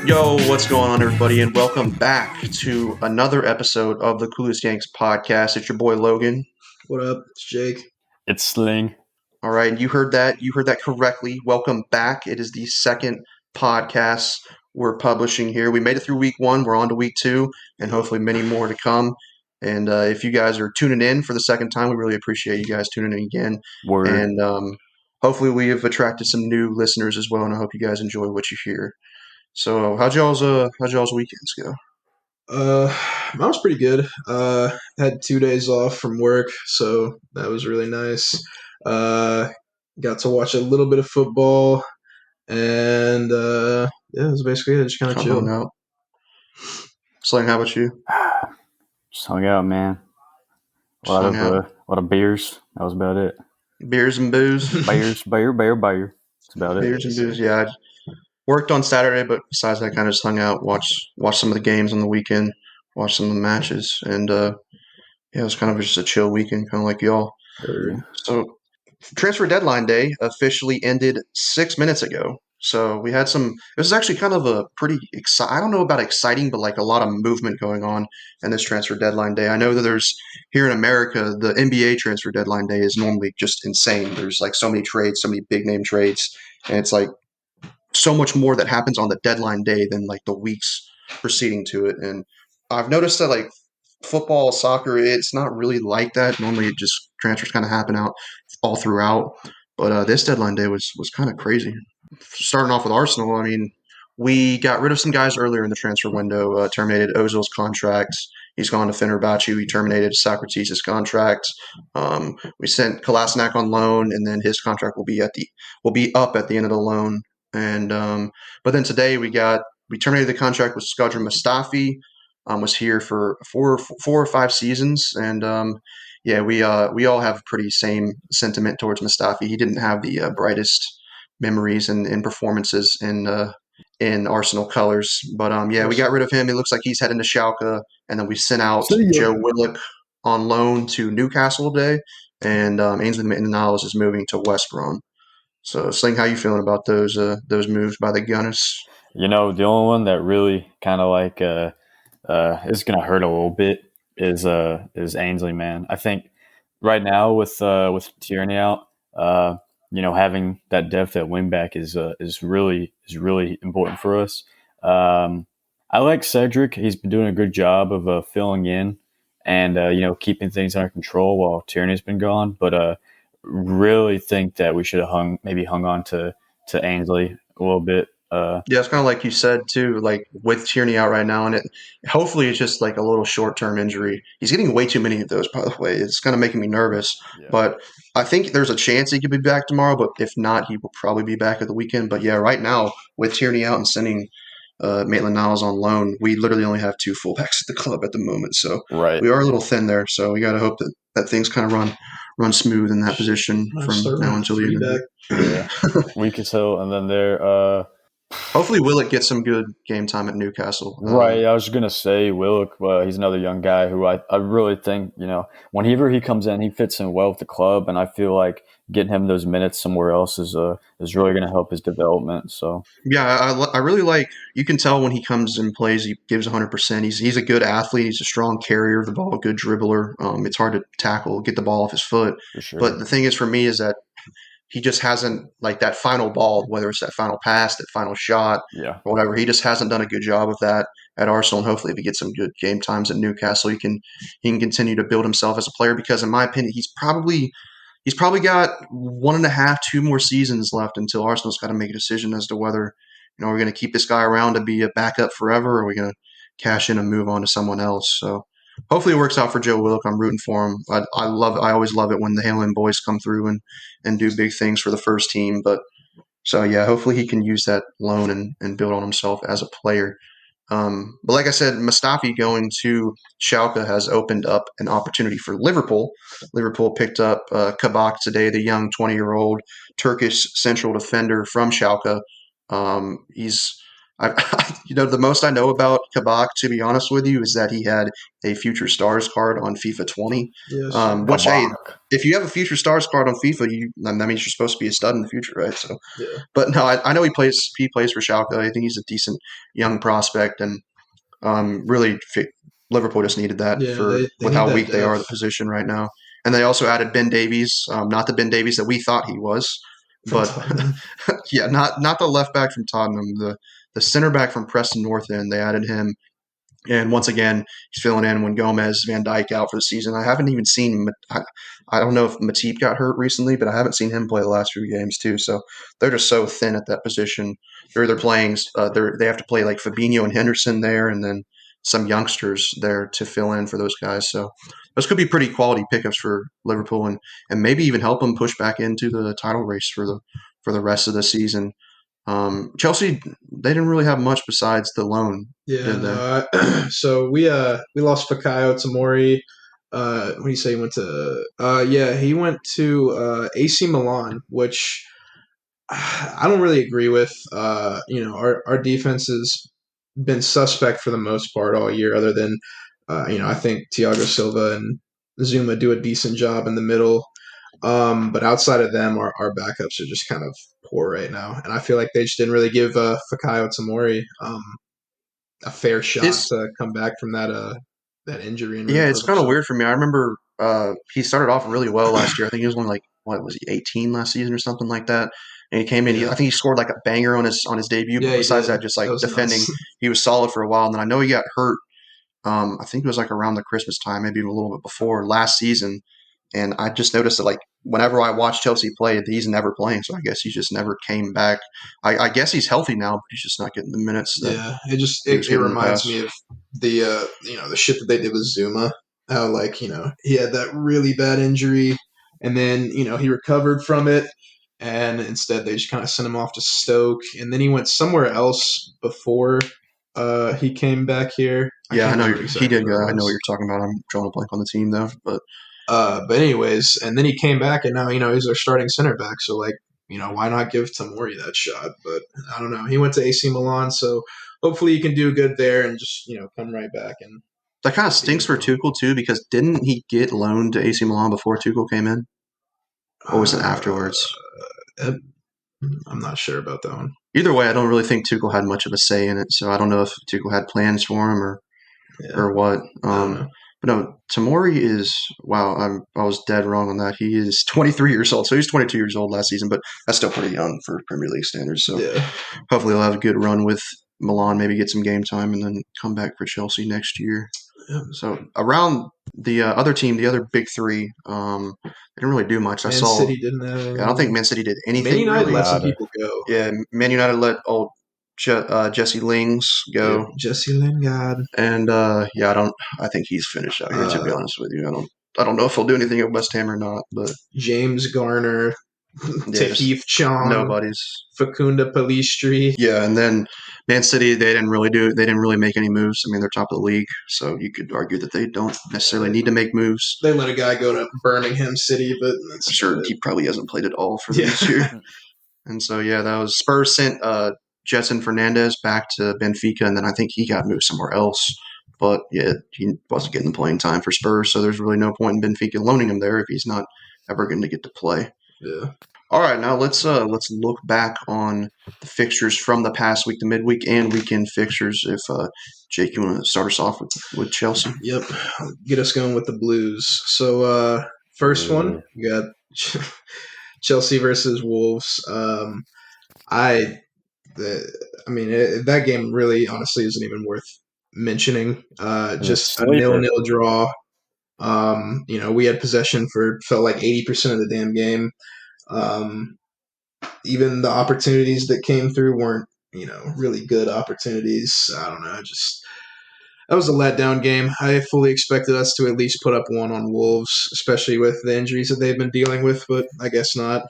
Yo, what's going on, everybody, and welcome back to another episode of the Coolest Yanks podcast. It's your boy Logan. What up? It's Jake. It's Sling. All right, you heard that. You heard that correctly. Welcome back. It is the second podcast we're publishing here. We made it through week one. We're on to week two, and hopefully many more to come. And if you guys are tuning in for the second time, we really appreciate you guys tuning in again. Word. And hopefully we have attracted some new listeners as well, and I hope you guys enjoy what you hear. So how'd y'all's weekends go? Mine was pretty good. Had 2 days off from work, so that was really nice. Got to watch a little bit of football, and yeah, it was basically it. Just kind of chilled. Out. Sling, how about you? Just hung out, man. A lot of beers. That was about it. Beers and booze. Beer. That's about it. Beers and booze. Yeah, I worked on Saturday, but besides that, kind of just hung out, watched some of the games on the weekend, watched some of the matches, and yeah, it was kind of just a chill weekend, kind of like y'all. So, transfer deadline day officially ended 6 minutes ago. So we had some. This is actually kind of a pretty I don't know about exciting, but like a lot of movement going on in this transfer deadline day. I know that there's here in America, the NBA transfer deadline day is normally just insane. There's like so many trades, so many big name trades, and it's like so much more that happens on the deadline day than like the weeks preceding to it. And I've noticed that like football, soccer, it's not really like that. Normally it just transfers kind of happen out all throughout. But this deadline day was kind of crazy. Starting off with Arsenal, I mean, we got rid of some guys earlier in the transfer window, terminated Ozil's contract. He's gone to Fenerbahce. We terminated Socrates' contract. We sent Kolasinac on loan, and then his contract will be up at the end of the loan. And but then today we terminated the contract with Skadra Mustafi. Was here for four or five seasons, and yeah, we all have pretty same sentiment towards Mustafi. He didn't have the brightest memories and performances in Arsenal colors, but yeah, we got rid of him. It looks like he's heading to Schalke, and then we sent out Joe Willock on loan to Newcastle today, and Ainsley Maitland-Niles is moving to West Brom. So, Sling, how you feeling about those moves by the Gunners? You know, the only one that really kind of like is going to hurt a little bit is Ainsley, man. I think right now with Tierney out, having that depth at wingback is really important for us. I like Cedric. He's been doing a good job of filling in and keeping things under control while Tierney's been gone. But really think that we should have hung on to Ainsley a little bit. Yeah, it's kind of like you said too, like with Tierney out right now, and hopefully it's just like a little short-term injury. He's getting way too many of those, by the way. It's kind of making me nervous. Yeah. But I think there's a chance he could be back tomorrow, but if not, he will probably be back at the weekend. But yeah, right now with Tierney out and sending Maitland-Niles on loan, we literally only have two fullbacks at the club at the moment. So we are a little thin there. So we got to hope that things kind of run smooth in that position from now until the end. Yeah, week or so, and then they're. Hopefully Willock gets some good game time at Newcastle. Right, I was going to say Willock, he's another young guy who I really think, whenever he comes in, he fits in well with the club, and I feel like getting him those minutes somewhere else is really going to help his development. So yeah, I really like. You can tell when he comes and plays, he gives 100%. He's a good athlete. He's a strong carrier of the ball, a good dribbler. It's hard to tackle, get the ball off his foot. For sure. But the thing is, for me, is that he just hasn't, like that final ball, whether it's that final pass, that final shot, or whatever. He just hasn't done a good job of that at Arsenal. And hopefully, if he gets some good game times at Newcastle, he can continue to build himself as a player. Because in my opinion, he's probably got 1.5, 2 more seasons left until Arsenal's got to make a decision as to whether we're going to keep this guy around to be a backup forever, or are we going to cash in and move on to someone else. So hopefully it works out for Joe Willock. I'm rooting for him. I always love it when the Halen boys come through and do big things for the first team. But so yeah, hopefully he can use that loan and build on himself as a player. But like I said, Mustafi going to Schalke has opened up an opportunity for Liverpool. Liverpool picked up Kabak today, the young 20-year-old Turkish central defender from Schalke. He's The most I know about Kabak, to be honest with you, is that he had a Future Stars card on FIFA 20. Yes. Which, hey, Kabak. if you have a Future Stars card on FIFA, that means you're supposed to be a stud in the future, right? So, Yeah. but no, I know he plays for Schalke. I think he's a decent young prospect, and really Liverpool just needed that Yeah, for they with need how that weak they are at the depth position right now. And they also added Ben Davies, not the Ben Davies that we thought he was, from but Tottenham. yeah, not the left back from Tottenham, the center back from Preston North End. They added him, and once again, he's filling in when Gomez, Van Dijk out for the season. I haven't even seen. I don't know if Matip got hurt recently, but I haven't seen him play the last few games too. So they're just so thin at that position. They're playing. They have to play like Fabinho and Henderson there, and then some youngsters there to fill in for those guys. So those could be pretty quality pickups for Liverpool, and maybe even help them push back into the title race for the rest of the season. Chelsea, they didn't really have much besides the loan, Yeah, did they? no. So we lost Fikayo Tomori. What do you say he went to? Yeah, he went to AC Milan, which I don't really agree with. Our defense has been suspect for the most part all year, other than I think Thiago Silva and Zuma do a decent job in the middle. But outside of them, our backups are just kind of poor right now, and I feel like they just didn't really give Fikayo Tomori a fair shot It's to come back from that injury and really Yeah, it's prove kind of himself. weird for me. I remember he started off really well last year. I think he was only like what was he 18 last season or something like that. And he came in. I Yeah, think he scored like a banger on his debut. yeah, But he besides did. that, just That like was defending, nuts. he was solid for a while. And then I know he got hurt. I think it was like around the Christmas time, maybe even a little bit before last season. And I just noticed that like whenever I watch Chelsea play, he's never playing. So I guess he just never came back. I guess he's healthy now, but he's just not getting the minutes that Yeah, it just he was it getting in the reminds past. me of the the shit that they did with Zuma. How like he had that really bad injury, and then he recovered from it, and instead they just kind of sent him off to Stoke, and then he went somewhere else before he came back here. I Yeah, I can't know remember he exactly did. where it I know what was. you're talking about. I'm drawing a blank on the team though, but But anyways, and then he came back, and now he's our starting center back. So like, why not give Tamori that shot? But I don't know. He went to AC Milan, so hopefully he can do good there and just come right back and that kind of be stinks here for for him. Tuchel too, because didn't he get loaned to AC Milan before Tuchel came in, or was it Uh, afterwards? I'm not sure about that one. Either way, I don't really think Tuchel had much of a say in it, so I don't know if Tuchel had plans for him Yeah, or what. I don't know. But no, Tamori is wow. I was dead wrong on that. He is 23 years old, so he was 22 years old last season, but that's still pretty young for Premier League standards. So Yeah, hopefully he'll have a good run with Milan, maybe get some game time, and then come back for Chelsea next year. yeah. So around the other team, the other big three, they didn't really do much. Man City didn't have I don't think anything. Man City did Man anything United really. let some Nada. people go. Yeah, Man United let old Jesse Lings Yep, go, Jesse Lingard, and yeah, I think he's finished out here. To be uh, honest with you, I don't know if he'll do anything at West Ham or not, but James Garner, yeah, just Tahith Chong, nobody's. Facunda Palistri. Yeah, and then Man City, they didn't really make any moves. I mean, they're top of the league, so you could argue that they don't Yeah, necessarily need to make moves. they let a guy go to Birmingham City, but I'm that's sure about it. he probably hasn't played at all for them Yeah, this year. And so, yeah, that was Spurs sent Jetson Fernandez back to Benfica, and then I think he got moved somewhere else. But yeah, he wasn't getting the playing time for Spurs, so there's really no point in Benfica loaning him there if he's not ever going to get to play. yeah. All right, now let's look back on the fixtures from the past week, the midweek and weekend fixtures. If Jake, you want to start us off with Chelsea? Yep. Get us going with the Blues. So first one, we got Chelsea versus Wolves. I that game really, honestly, isn't even worth mentioning. The Just a sleeper. 0-0 draw. We had possession for felt like 80% of the damn game. Even the opportunities that came through weren't, really good opportunities. I don't know. Just that was a letdown game. I fully expected us to at least put up one on Wolves, especially with the injuries that they've been dealing with, but I guess not.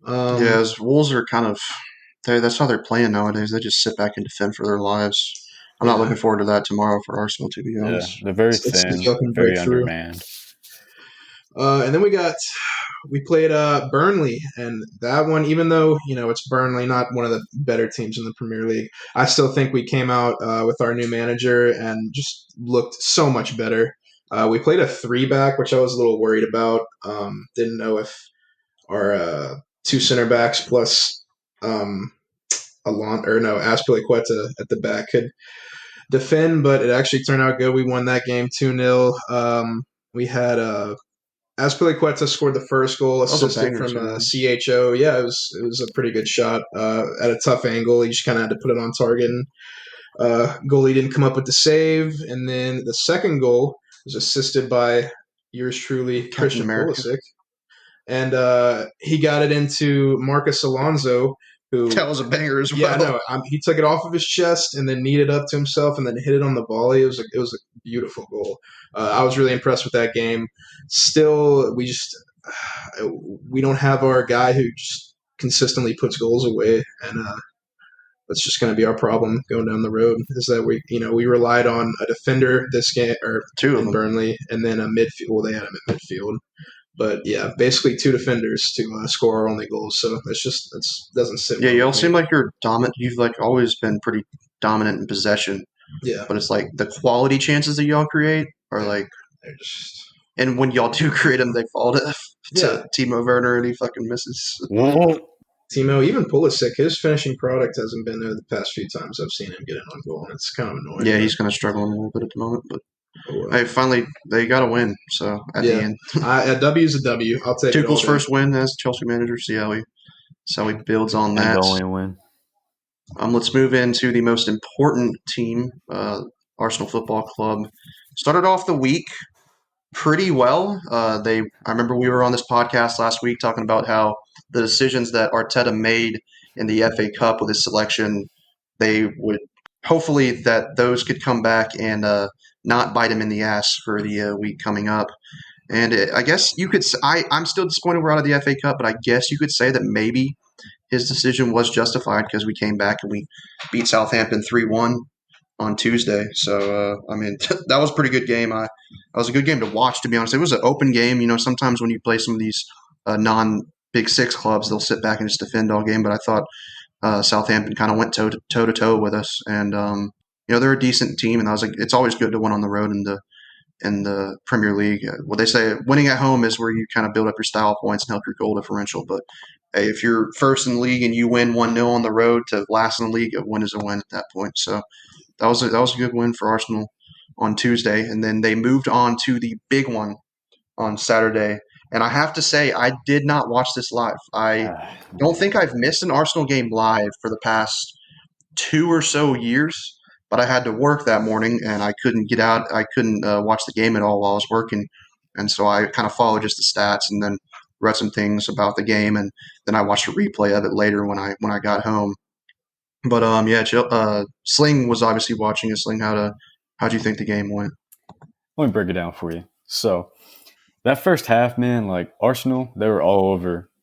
Yeah, as Wolves are kind of that's how they're playing nowadays. They just sit back and defend for their lives. I'm not looking Yeah, forward to that tomorrow for Arsenal, to be Yeah, honest. they're very let's see if thin, y'all can break very through. undermanned. And then we got we played Burnley, and that one, even though it's Burnley, not one of the better teams in the Premier League, I still think we came out with our new manager and just looked so much better. We played a 3-back, which I was a little worried about. Didn't know if our two center backs plus Aspilicueta at the back could defend, but it actually turned out good. We won that game 2-0. We had Aspilicueta scored the first goal, assisted from CHO. Yeah, it was a pretty good shot at a tough angle. He just kind of had to put it on target, and goalie didn't come up with the save. And then the second goal was assisted by yours truly, Christian Pulisic. And he got it into Marcus Alonso, who that was a banger as well. Yeah, no, he took it off of his chest and then kneed it up to himself and then hit it on the volley. It was a beautiful goal. I was really impressed with that game. Still, we don't have our guy who just consistently puts goals away, and that's just going to be our problem going down the road. Is that we relied on a defender this game or two in Burnley, and then a midfield. Well, they had him at midfield. But yeah, basically two defenders to score our only goals. So that doesn't sit. Yeah, y'all seem like you're dominant. You've always been pretty dominant in possession. Yeah, but it's like the quality chances that y'all create are they're just. And when y'all do create them, they fall to Timo Werner and he fucking misses. Timo, even Pulisic, his finishing product hasn't been there the past few times I've seen him get in on goal, and it's kind of annoying. Yeah, he's kind of struggling a little bit at the moment, but. Finally, they got a win. So at the end, a W is a W. I'll take Tuchel's first win as Chelsea manager. See how he builds on that. And the only win. Let's move into the most important team, Arsenal Football Club. Started off the week pretty well. I remember we were on this podcast last week talking about how the decisions that Arteta made in the FA Cup with his selection, they would hopefully that those could come back and not bite him in the ass for the week coming up. And I guess you could – I'm still disappointed we're out of the FA Cup, but I guess you could say that maybe his decision was justified because we came back and we beat Southampton 3-1 on Tuesday. So, that was a pretty good game. That was a good game to watch, to be honest. It was an open game. Sometimes when you play some of these non-Big Six clubs, they'll sit back and just defend all game. But I thought Southampton kind of went toe-to-toe with us. And they're a decent team, and I was like, it's always good to win on the road in the Premier League. What they say, winning at home is where you kind of build up your style points and help your goal differential. But hey, if you're first in the league and you win 1-0 on the road to last in the league, a win is a win at that point. So that was a good win for Arsenal on Tuesday, and then they moved on to the big one on Saturday. And I have to say, I did not watch this live. I don't think I've missed an Arsenal game live for the past 2 or so years. But I had to work that morning, and I couldn't get out. I couldn't watch the game at all while I was working. And so I kind of followed just the stats and then read some things about the game. And then I watched a replay of it later when I got home. But, Sling was obviously watching it. Sling, how'd you think the game went? Let me break it down for you. So that first half, man, Arsenal, they were all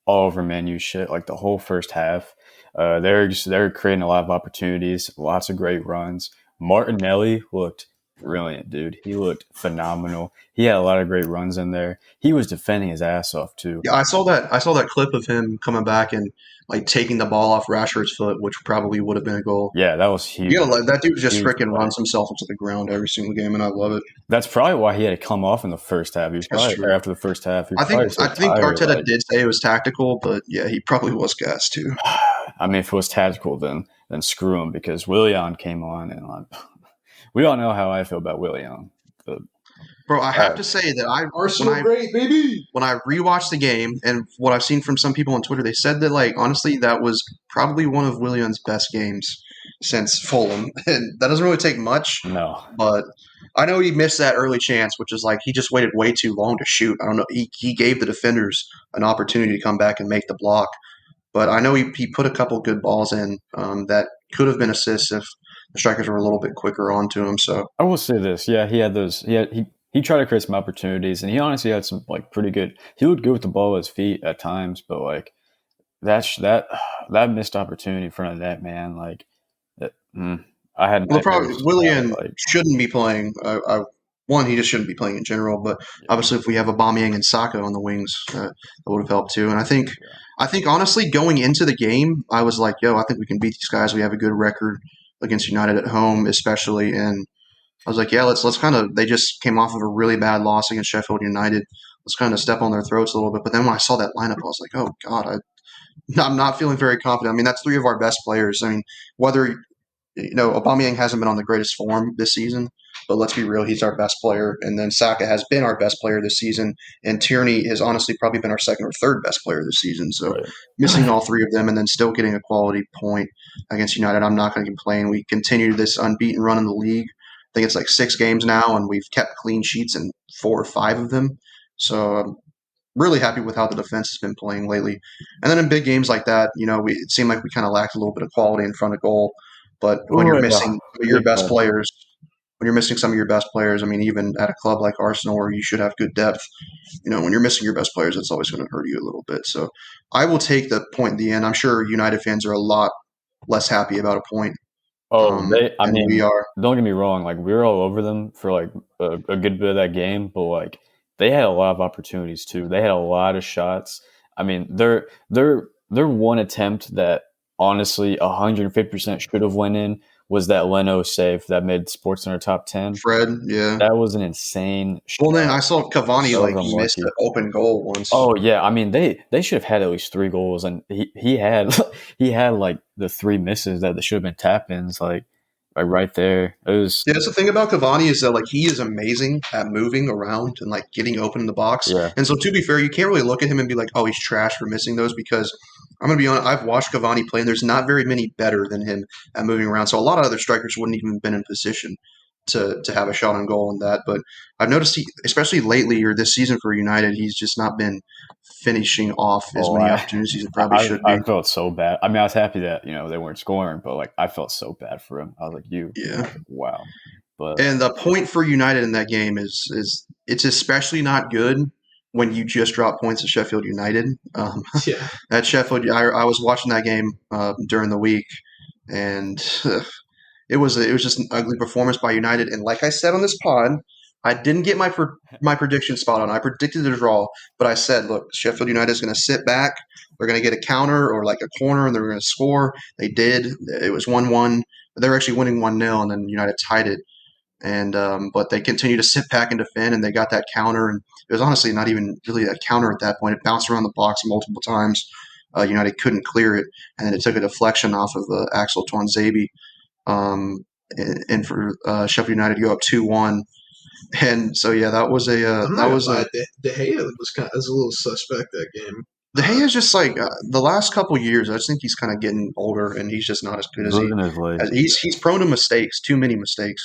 over Man U shit, the whole first half. They're creating a lot of opportunities, lots of great runs. Martinelli looked brilliant, dude. He looked phenomenal. He had a lot of great runs in there. He was defending his ass off too. Yeah, I saw that clip of him coming back and taking the ball off Rashford's foot, which probably would have been a goal. Yeah, that was huge. That dude just freaking runs himself into the ground every single game, and I love it. That's probably why he had to come off in the first half. He was probably after the first half. I think Arteta did say it was tactical, but yeah, he probably was gassed too. If it was tactical, then screw him, because Willian came on, and we all know how I feel about Willian. Bro, I have to say that Arsenal great, baby. When I rewatched the game and what I've seen from some people on Twitter, they said that honestly that was probably one of Willian's best games since Fulham, and that doesn't really take much. No, but I know he missed that early chance, which is he just waited way too long to shoot. I don't know. He gave the defenders an opportunity to come back and make the block. But I know he put a couple good balls in that could have been assists if the strikers were a little bit quicker onto him. So I will say this: yeah, he had those. He tried to create some opportunities, and he honestly had some pretty good. He looked good with the ball at his feet at times, but that missed opportunity in front of that man, I had. The problem Willian shouldn't be playing. one, he just shouldn't be playing in general. But Yeah, obviously, if we have Aubameyang and Saka on the wings, that would have helped too. And I think honestly, going into the game, I was like, "Yo, I think we can beat these guys. We have a good record against United at home, especially." And I was like, "Yeah, let's kind of." They just came off of a really bad loss against Sheffield United. Let's kind of step on their throats a little bit. But then when I saw that lineup, I was like, "Oh God, I'm not feeling very confident." I mean, that's three of our best players. I mean, whether Aubameyang hasn't been on the greatest form this season, but let's be real, he's our best player. And then Saka has been our best player this season, and Tierney has honestly probably been our second or third best player this season. So right. missing all three of them and then still getting a quality point against United, I'm not going to complain. We continue this unbeaten run in the league. I think it's like 6 games now, and we've kept clean sheets in 4 or 5 of them. So I'm really happy with how the defense has been playing lately. And then in big games like that, it seemed like we kind of lacked a little bit of quality in front of goal. But when Ooh, you're yeah, missing your big best time. players, when you're missing some of your best players, I mean, even at a club like Arsenal where you should have good depth, when you're missing your best players, it's always going to hurt you a little bit. So I will take the point in the end. I'm sure United fans are a lot less happy about a point Oh, I than we mean, are. don't get me wrong. Like we were all over them for like a good bit of that game, but like they had a lot of opportunities too. They had a lot of shots. I mean, their one attempt that honestly 150% should have went in was that Leno save that made SportsCenter top 10. Fred, yeah. That was an insane Well, then I shot. saw Cavani, So like, he missed unlucky. an open goal once. Oh yeah, I mean they should have had at least 3 goals, and he had he had like the 3 misses that should have been tap ins, like right there. It was Yeah, that's the thing about Cavani is that like he is amazing at moving around and like getting open in the box. yeah. And so to be fair, you can't really look at him and be like, "Oh, he's trash for missing those," because I'm gonna be honest. I've watched Cavani play, and there's not very many better than him at moving around. So a lot of other strikers wouldn't even been in position to have a shot on goal in that. But I've noticed, especially lately or this season for United, he's just not been finishing off as Oh, many opportunities as he probably should I be. felt so bad. I mean, I was happy that they weren't scoring, but like I felt so bad for him. I was like, I Yeah. was like, wow. But And the point for United in that game is it's especially not good when you just drop points to Sheffield United. Yeah. At Sheffield, I was watching that game during the week, and it was just an ugly performance by United. And like I said on this pod, I didn't get my prediction spot on. I predicted a draw, but I said, look, Sheffield United is going to sit back. They're going to get a counter or like a corner, and they're going to score. They did. It was 1-1. They were actually winning 1-0, and then United tied it. And but they continued to sit back and defend, and they got that counter. And it was honestly not even really a counter at that point. It bounced around the box multiple times. United couldn't clear it, and then it took a deflection off of Axel Tuanzebe, and for Sheffield United to go up 2-1. And so yeah, that was I'm not gonna lie, De Gea was a little suspect that game. De Gea is just like the last couple years. I just think he's kind of getting older, and he's just not as good as losing his way. he's prone to mistakes, too many mistakes.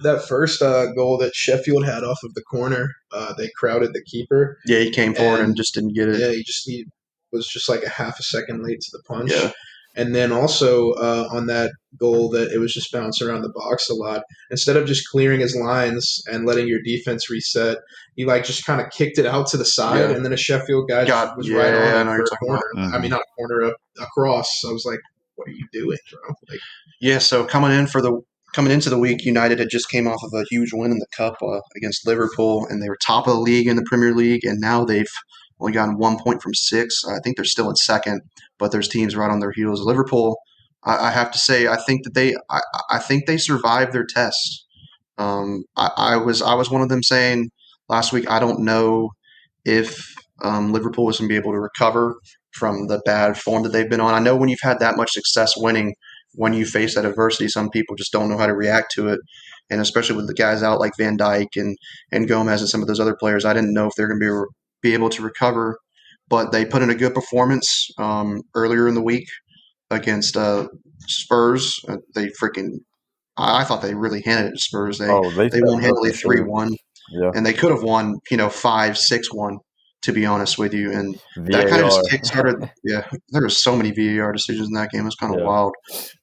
That first goal that Sheffield had off of the corner, they crowded the keeper. Yeah, he came forward and And just didn't get it. yeah, he was just like a half a second late to the punch. Yeah. And then also on that goal that it was just bouncing around the box a lot. Instead of just clearing his lines and letting your defense reset, he like just kind of kicked it out to the side, Yeah. and then a Sheffield guy was right I on know it you're for a talking corner. about. I mean, not a corner, a cross. I was like, "What are you doing, bro?" Like, Yeah, so coming into the week, United had just came off of a huge win in the cup against Liverpool, and they were top of the league in the Premier League, and now they've only gotten 1 point from 6. I think they're still in second, but there's teams right on their heels. Liverpool, I have to say, I think they survived their test. I was one of them saying last week, I don't know if Liverpool was going to be able to recover from the bad form that they've been on. I know when you've had that much success winning, when you face that adversity, some people just don't know how to react to it. And especially with the guys out like Van Dijk and Gomez and some of those other players, I didn't know if they're going to be able to recover. But they put in a good performance earlier in the week against Spurs. I thought they really handed it to Spurs. They Oh, they they stepped won up handily for sure. 3-1, Yeah, and they could have won 5-6-1, to be honest with you. And that kind of just VAR. kickstarted. Yeah, there were so many VAR decisions in that game. It was kind of Yeah, wild.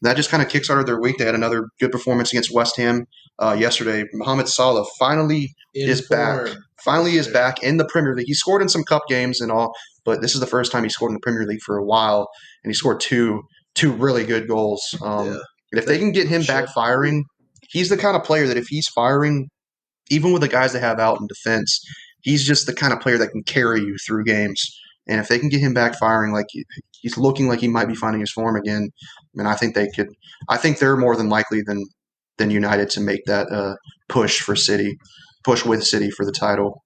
That just kind of kickstarted their week. They had another good performance against West Ham yesterday. Mohamed Salah finally in is back. form. Finally is back in the Premier League. He scored in some cup games and all, but this is the first time he scored in the Premier League for a while, and he scored two really good goals. Yeah. And if they can get him back firing, he's the kind of player that if he's firing, even with the guys they have out in defense, he's just the kind of player that can carry you through games. And if they can get him back firing, like he's looking like he might be finding his form again, I mean, I think they could. I think they're more than likely than United to make that push with City for the title.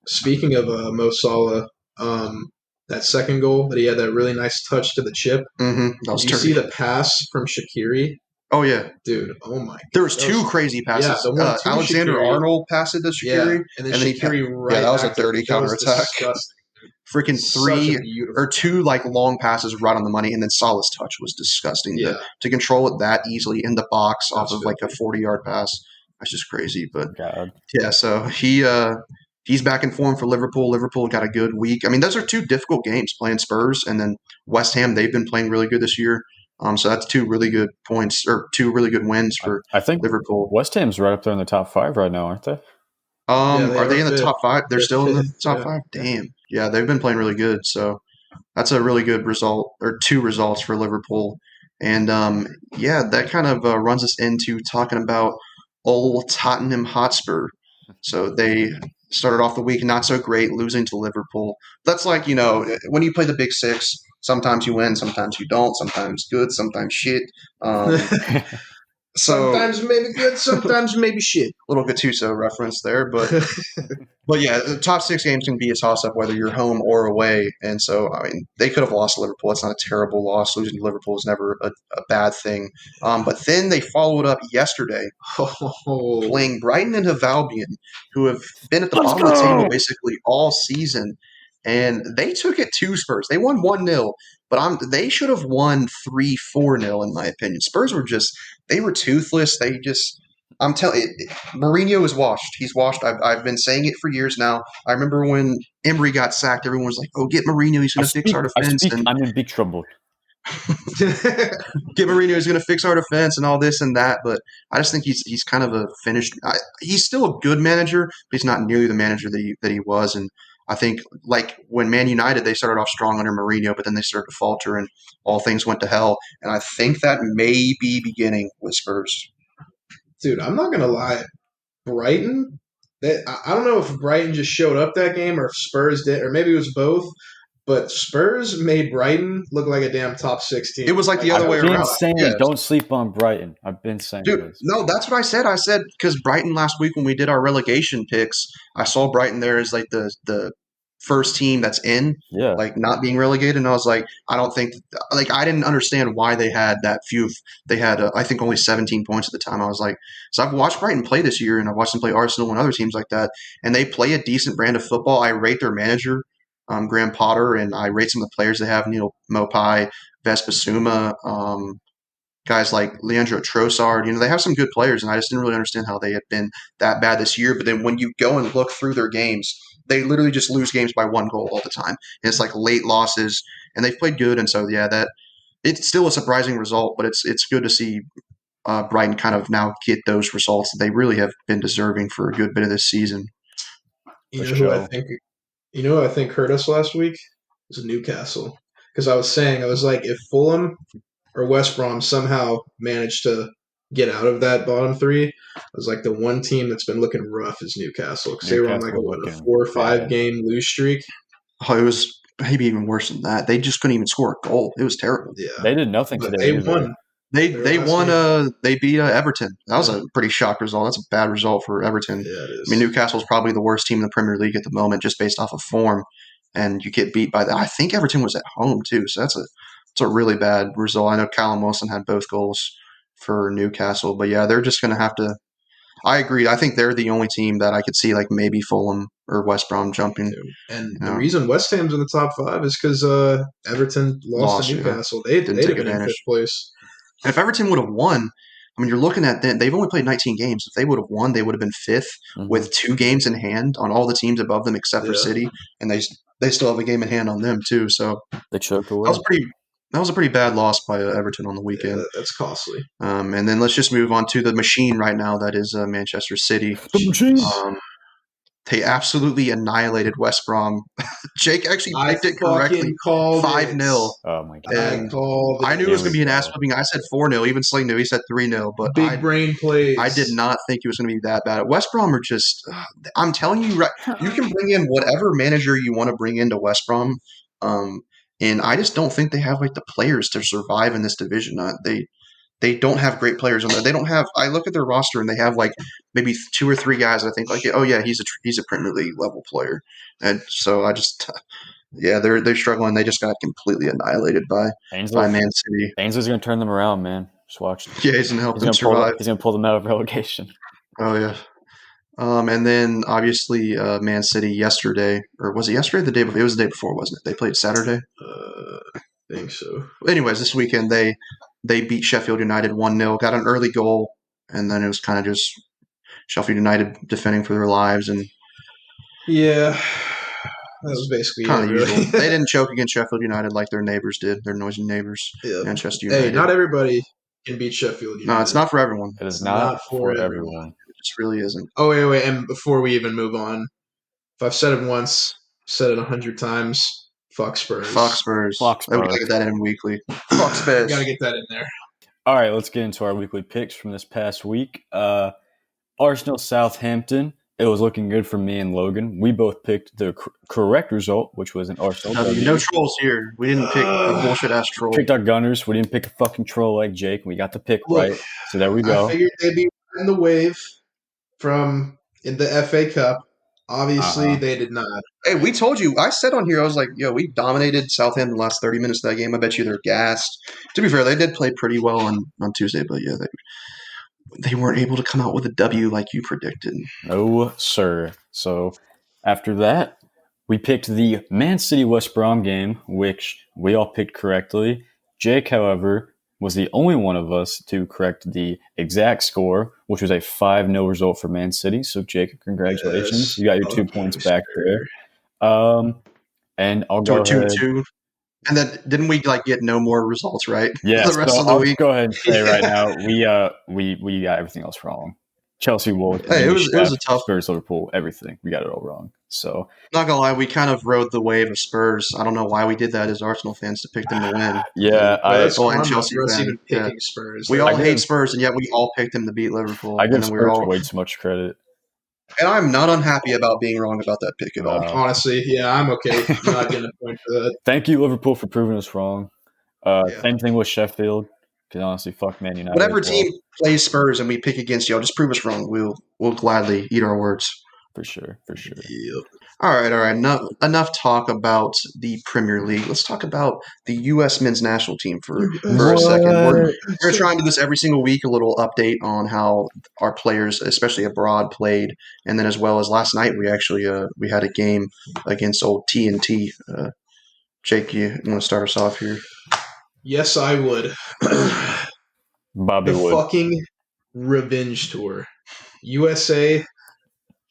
Speaking of Mo Salah, that second goal that he had that really nice touch to the chip. Mm-hmm. Did you see the pass from Shaqiri? Oh yeah, dude! Oh my! There was two crazy passes. Yeah, the one to Alexander-Arnold passed it to Shaqiri, and then Shaqiri that was a dirty counterattack. Freaking two like long passes right on the money, and then Salah's touch was disgusting. Yeah. To control it that easily in the box off of like a 40-yard pass, that's just crazy. But yeah, so he's back in form for Liverpool. Liverpool got a good week. I mean, those are two difficult games playing Spurs and then West Ham. They've been playing really good this year. So that's two really good points or two really good wins for I think Liverpool. West Ham's right up there in the top 5 right now, aren't they? Are they in the top 5? They're still in the top 5? Damn. Yeah, they've been playing really good. So that's a really good result, or two results for Liverpool. And that kind of runs us into talking about old Tottenham Hotspur. So they started off the week not so great, losing to Liverpool. That's like, when you play the Big Six, sometimes you win, sometimes you don't, sometimes good, sometimes shit. Sometimes maybe good, sometimes maybe shit. Little Gattuso reference there, but yeah, the top 6 games can be a toss-up whether you're home or away, and so I mean they could have lost to Liverpool. It's not a terrible loss. Losing to Liverpool is never a bad thing. But then they followed up yesterday, playing Brighton and Hove Albion, who have been at the bottom of the table basically all season, and they took it to Spurs. They won 1-0. But they should have won 3-4-0 in my opinion. Spurs were they were toothless. I'm telling you, Mourinho is washed. He's washed. I've been saying it for years now. I remember when Emery got sacked, everyone was like, "Oh, get Mourinho. He's going to fix our defense." I'm in big trouble. Get Mourinho. He's going to fix our defense and all this and that. But I just think he's kind of a finished. He's still a good manager, but he's not nearly the manager that he was. And I think like when Man United, they started off strong under Mourinho, but then they started to falter and all things went to hell. And I think that may be beginning with Spurs. Dude, I'm not going to lie. Brighton, I don't know if Brighton just showed up that game or if Spurs did, or maybe it was both. But Spurs made Brighton look like a damn top 6 team. It was like the other way around. I've been saying don't sleep on Brighton. I've been saying Dude, no, that's what I said. I said because Brighton last week when we did our relegation picks, I saw Brighton there as like the first team that's in, like not being relegated. And I was like, I don't think – like I didn't understand why they had that few – they had, I think, only 17 points at the time. I was like – so I've watched Brighton play this year and I've watched them play Arsenal and other teams like that. And they play a decent brand of football. I rate their manager – Graham Potter, and I rate some of the players they have, Neil Mopai, Vespasuma, guys like Leandro Trossard. They have some good players, and I just didn't really understand how they had been that bad this year. But then when you go and look through their games, they literally just lose games by 1 goal all the time. And it's like late losses, and they've played good. And so, that it's still a surprising result, but it's good to see Brighton kind of now get those results that they really have been deserving for a good bit of this season. You know who I think hurt us last week? It was Newcastle. Because I was like, if Fulham or West Brom somehow managed to get out of that bottom 3, I was like, the one team that's been looking rough is Newcastle. Because they were on like a 4 or 5 game lose streak. Oh, it was maybe even worse than that. They just couldn't even score a goal. It was terrible. Yeah, they did nothing today. They won. They won. They beat Everton. That was a pretty shock result. That's a bad result for Everton. Yeah, it is. I mean, Newcastle's probably the worst team in the Premier League at the moment, just based off of form. And you get beat by that. I think Everton was at home too, so it's a really bad result. I know Callum Wilson had both goals for Newcastle, but yeah, they're just going to have to. I agree. I think they're the only team that I could see like maybe Fulham or West Brom jumping. And the reason West Ham's in the top 5 is because Everton lost to Newcastle. They'd have been in 5th place. And if Everton would have won, I mean, you're looking at them. They've only played 19 games. If they would have won, they would have been 5th with 2 games in hand on all the teams above them except for City, and they still have a game in hand on them too. So they choked away. That was a pretty bad loss by Everton on the weekend. Yeah, that's costly. And then let's just move on to the machine right now. That is Manchester City. The machine. They absolutely annihilated West Brom. Jake actually picked it correctly. 5-0. Oh my god! I called it. I knew it was going to be an ass whipping. I said 4-0. Even Sling knew. He said 3-0. But big brain plays. I did not think it was going to be that bad. West Brom are just. I'm telling you, you can bring in whatever manager you want to bring into West Brom, and I just don't think they have like the players to survive in this division. They don't have great players on there. They don't have. I look at their roster and they have like maybe 2 or 3 guys. I think like, oh yeah, he's a Premier League level player, and so I just. Yeah, they're struggling. They just got completely annihilated by Man City. Ainsley's going to turn them around, man. Just watch. Yeah, he's going to help them survive. He's going to pull them out of relegation. Oh, yeah. And then, obviously, Man City yesterday. Or was it yesterday or the day before? It was the day before, wasn't it? They played Saturday? I think so. Anyways, this weekend, they beat Sheffield United 1-0. Got an early goal. And then it was kind of just Sheffield United defending for their lives. And yeah. That was basically kind of usual. They didn't choke against Sheffield United like their neighbors did, their noisy neighbors. Yeah. Manchester United. Hey, not everybody can beat Sheffield United. No, it's not for everyone. It is not for everyone. It just really isn't. Oh, wait. And before we even move on, if I've said it once, said it 100 times, fuck Spurs. Fuck Spurs. Fuck Spurs. We got to get that in weekly. Fuck Spurs. Got to get that in there. All right, let's get into our weekly picks from this past week. Arsenal Southampton. It was looking good for me and Logan. We both picked the correct result, which was an Arsenal. No trolls here. We didn't pick a bullshit-ass troll. Picked our Gunners. We didn't pick a fucking troll like Jake. We got the pick right. So there we go. I figured they'd be in the wave from in the FA Cup. Obviously, they did not. Hey, we told you. I said on here, I was like, yo, we dominated Southampton the last 30 minutes of that game. I bet you they're gassed. To be fair, they did play pretty well on Tuesday, but yeah, they weren't able to come out with a W like you predicted. No, sir. So after that, we picked the Man City West Brom game, which we all picked correctly. Jake, however, was the only one of us to correct the exact score, which was a 5-0 result for Man City. So, Jake, congratulations. Yes. You got your 2 points back there. And I'll go ahead. 2-2. And then didn't we get no more results, right? Yeah, the rest so of the I'll week. Go ahead and say right now we got everything else wrong. Chelsea Wolves. Hey, it was a tough Spurs, Liverpool, everything. We got it all wrong. So not gonna lie, we kind of rode the wave of Spurs. I don't know why we did that as Arsenal fans to pick them to win. Yeah, and Chelsea even picking Spurs. We all hate Spurs, and yet we all picked them to beat Liverpool. I give Spurs way too much credit. And I'm not unhappy about being wrong about that pick at all. Honestly, yeah, I'm okay. I'm not getting a point for that. Thank you, Liverpool, for proving us wrong. Same thing with Sheffield. Because honestly, fuck Man United. Whatever team plays Spurs and we pick against y'all, just prove us wrong. We'll gladly eat our words. For sure. Yep. All right. Enough talk about the Premier League. Let's talk about the U.S. men's national team for a second. We're trying to do this every single week, a little update on how our players, especially abroad, played. And then as well as last night, we actually we had a game against old TNT. Jake, you want to start us off here? Yes, I would. Bobby the would. Fucking revenge tour. USA,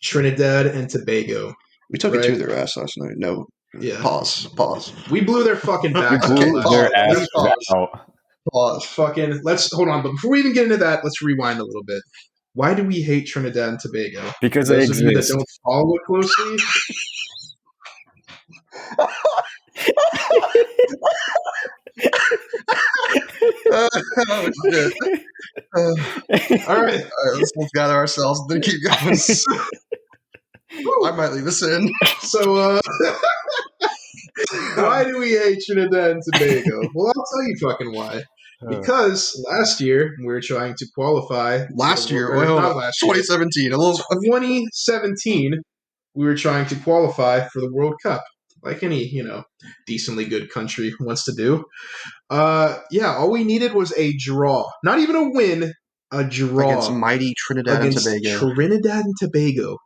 Trinidad, and Tobago. We took it to their ass last night. No. Yeah. Pause. We blew their fucking backs out. Pause. Fucking, let's hold on. But before we even get into that, let's rewind a little bit. Why do we hate Trinidad and Tobago? Because those they of you that don't follow it closely. All right, let's gather ourselves and then keep going. I might leave this in. So, why do we hate Trinidad and Tobago? Well, I'll tell you fucking why. Because last year we were trying to qualify. Not last year. 2017. 2017, we were trying to qualify for the World Cup. Like any, decently good country wants to do. All we needed was a draw. Not even a win, a draw. Against mighty Trinidad and Tobago. Trinidad and Tobago.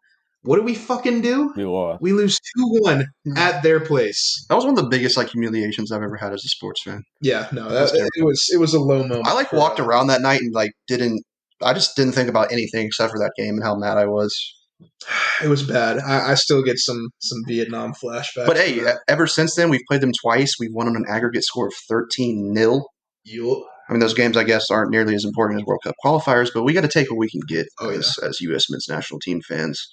What do we fucking do? We lose 2-1 at their place. That was one of the biggest humiliations I've ever had as a sports fan. Yeah, no, it was a low moment. I walked around that night and I just didn't think about anything except for that game and how mad I was. It was bad. I still get some Vietnam flashbacks. But hey, ever since then, we've played them twice. We've won on an aggregate score of 13-0. I mean, those games, I guess, aren't nearly as important as World Cup qualifiers, but we got to take what we can get as U.S. men's national team fans.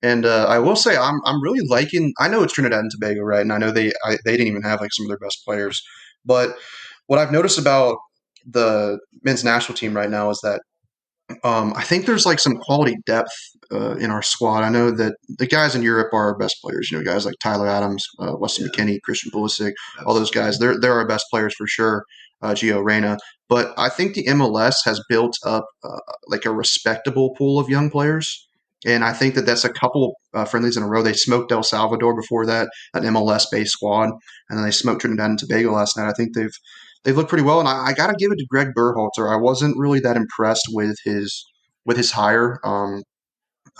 And I will say I'm really liking. I know it's Trinidad and Tobago, right? And I know they didn't even have like some of their best players, but what I've noticed about the men's national team right now is that I think there's like some quality depth in our squad. I know that the guys in Europe are our best players. You know, guys like Tyler Adams, Weston McKennie, Christian Pulisic, all those guys. They're our best players for sure. Gio Reyna, but I think the MLS has built up like a respectable pool of young players. And I think that that's a couple friendlies in a row. They smoked El Salvador before that, an MLS-based squad, and then they smoked Trinidad and Tobago last night. I think they've looked pretty well, and I got to give it to Greg Berhalter. I wasn't really that impressed with his hire.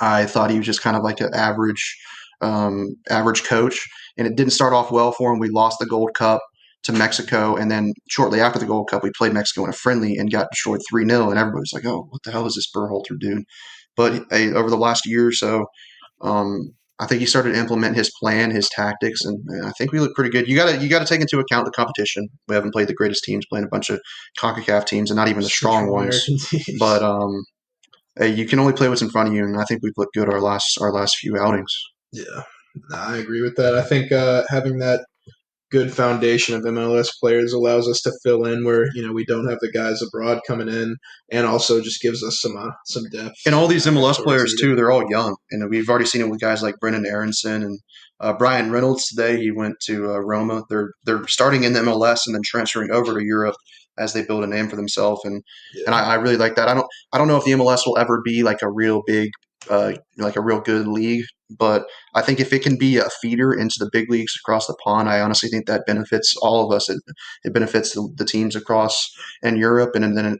I thought he was just kind of like an average coach, and it didn't start off well for him. We lost the Gold Cup to Mexico, and then shortly after the Gold Cup, we played Mexico in a friendly and got destroyed 3-0, and everybody was like, "Oh, what the hell is this Berhalter dude?" But over the last year or so, I think he started to implement his plan, his tactics, and I think we look pretty good. You got to take into account the competition. We haven't played the greatest teams, playing a bunch of CONCACAF teams, and not even the strong ones. But you can only play what's in front of you, and I think we've looked good our last few outings. Yeah, I agree with that. I think having that good foundation of MLS players allows us to fill in where we don't have the guys abroad coming in, and also just gives us some depth. And all these MLS players too, they're all young, and we've already seen it with guys like Brendan Aronson and Brian Reynolds. Today he went to Roma. They're starting in the MLS and then transferring over to Europe as they build a name for themselves, and I really like that. I don't know if the MLS will ever be like a real big like a real good league, but I think if it can be a feeder into the big leagues across the pond, I honestly think that benefits all of us. It benefits the teams across in Europe, and then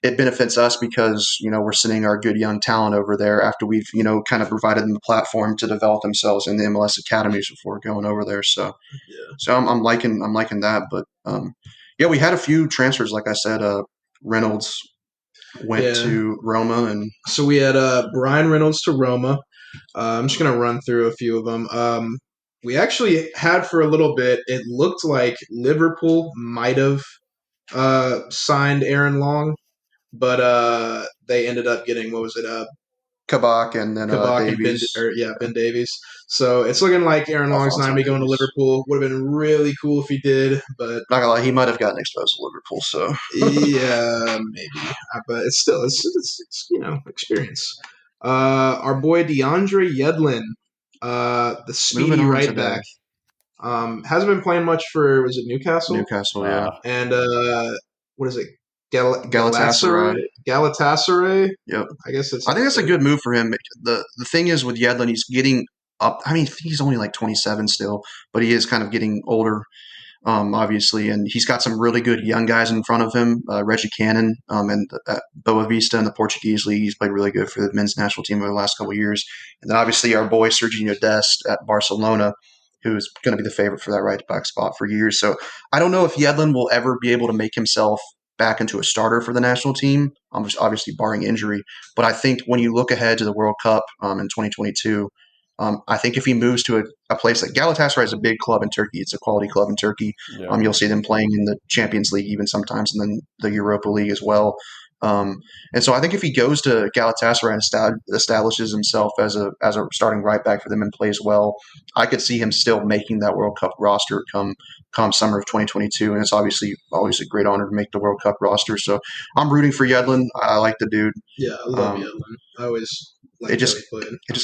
it benefits us because we're sending our good young talent over there after we've kind of provided them the platform to develop themselves in the MLS academies before going over there. So I'm liking that, but yeah, we had a few transfers, like I said. Reynolds went to Roma, and so we had Brian Reynolds to Roma. I'm just gonna run through a few of them. We actually had for a little bit. It looked like Liverpool might have signed Aaron Long, but they ended up getting Kabak and then Davies. Ben Davies. So it's looking like Aaron Long's not going to be going to Liverpool. Would have been really cool if he did, but not gonna lie, he might have gotten exposed to Liverpool. So yeah, maybe, but it's still it's experience. Our boy DeAndre Yedlin, the speedy right back, hasn't been playing much for was it Newcastle? Newcastle, yeah. And what is it? Galatasaray. Yep. I think that's a good move for him. The thing is with Yedlin, he's getting up. I mean, he's only like 27 still, but he is kind of getting older, obviously, and he's got some really good young guys in front of him. Reggie Cannon and Boa Vista in the Portuguese league. He's played really good for the men's national team over the last couple of years. And then obviously our boy Sergiño Dest at Barcelona, who's going to be the favorite for that right back spot for years. So I don't know if Yedlin will ever be able to make himself back into a starter for the national team, obviously barring injury. But I think when you look ahead to the World Cup in 2022, I think if he moves to a place like Galatasaray is a big club in Turkey, it's a quality club in Turkey. Yeah. You'll see them playing in the Champions League even sometimes, and then the Europa League as well. And so I think if he goes to Galatasaray and establishes himself as a starting right back for them and plays well, I could see him still making that World Cup roster come summer of 2022. And it's obviously always a great honor to make the World Cup roster. So I'm rooting for Yedlin. I like the dude. Yeah, I love Yedlin. I always it just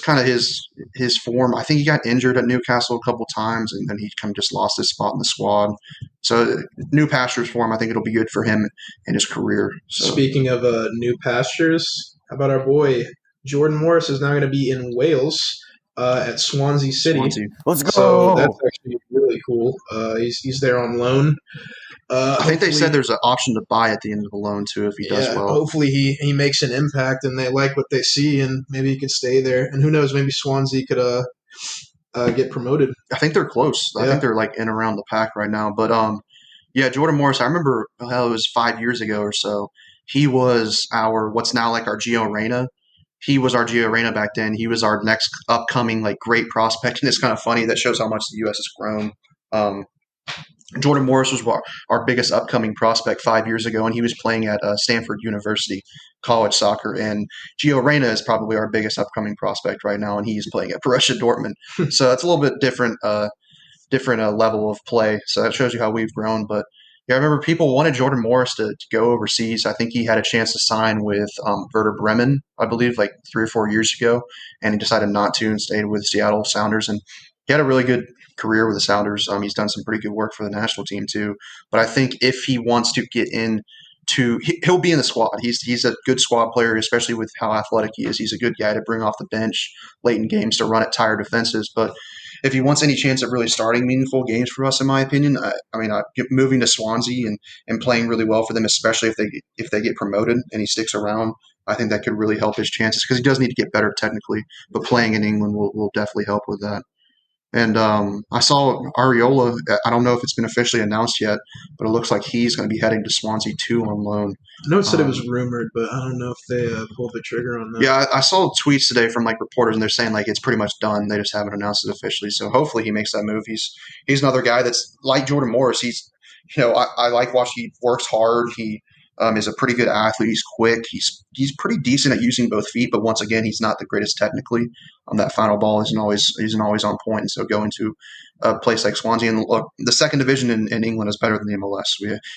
kind of his form. I think he got injured at Newcastle a couple times, and then he kind of just lost his spot in the squad. So new pastures for him. I think it'll be good for him in his career. So. Speaking of new pastures, how about our boy Jordan Morris is now going to be in Wales at Swansea City. Let's go! So that's actually really cool. He's there on loan. I think they said there's an option to buy at the end of the loan too if he does well. Hopefully he makes an impact and they like what they see and maybe he could stay there. And who knows, maybe Swansea could get promoted. I think they're close. I think they're like in around the pack right now. But Jordan Morris, I remember it was 5 years ago or so. He was what's now like our Gio Reyna. He was our Gio Reyna back then. He was our next upcoming like great prospect, and it's kind of funny that shows how much the U.S. has grown. Jordan Morris was our biggest upcoming prospect 5 years ago, and he was playing at Stanford University college soccer. And Gio Reyna is probably our biggest upcoming prospect right now, and he's playing at Borussia Dortmund. So that's a little bit different level of play. So that shows you how we've grown. But yeah, I remember people wanted Jordan Morris to go overseas. I think he had a chance to sign with Werder Bremen, I believe, like 3 or 4 years ago, and he decided not to and stayed with Seattle Sounders. And he had a really good career with the Sounders. He's done some pretty good work for the national team too. But I think if he wants to get in he'll be in the squad. He's a good squad player, especially with how athletic he is. He's a good guy to bring off the bench late in games to run at tired defenses. But if he wants any chance of really starting meaningful games for us, in my opinion, moving to Swansea and playing really well for them, especially if they get promoted and he sticks around, I think that could really help his chances because he does need to get better technically. But playing in England will definitely help with that. And I saw Areola. I don't know if it's been officially announced yet, but it looks like he's going to be heading to Swansea too on loan. I know it said it was rumored, but I don't know if they pulled the trigger on that. Yeah, I saw tweets today from like reporters, and they're saying like it's pretty much done. They just haven't announced it officially. So hopefully he makes that move. He's another guy that's like Jordan Morris. I like watching. He works hard. He is a pretty good athlete. He's quick. He's pretty decent at using both feet, but once again, he's not the greatest technically. That final ball isn't always on point. And so going to a place like Swansea, and look, the second division in England is better than the MLS.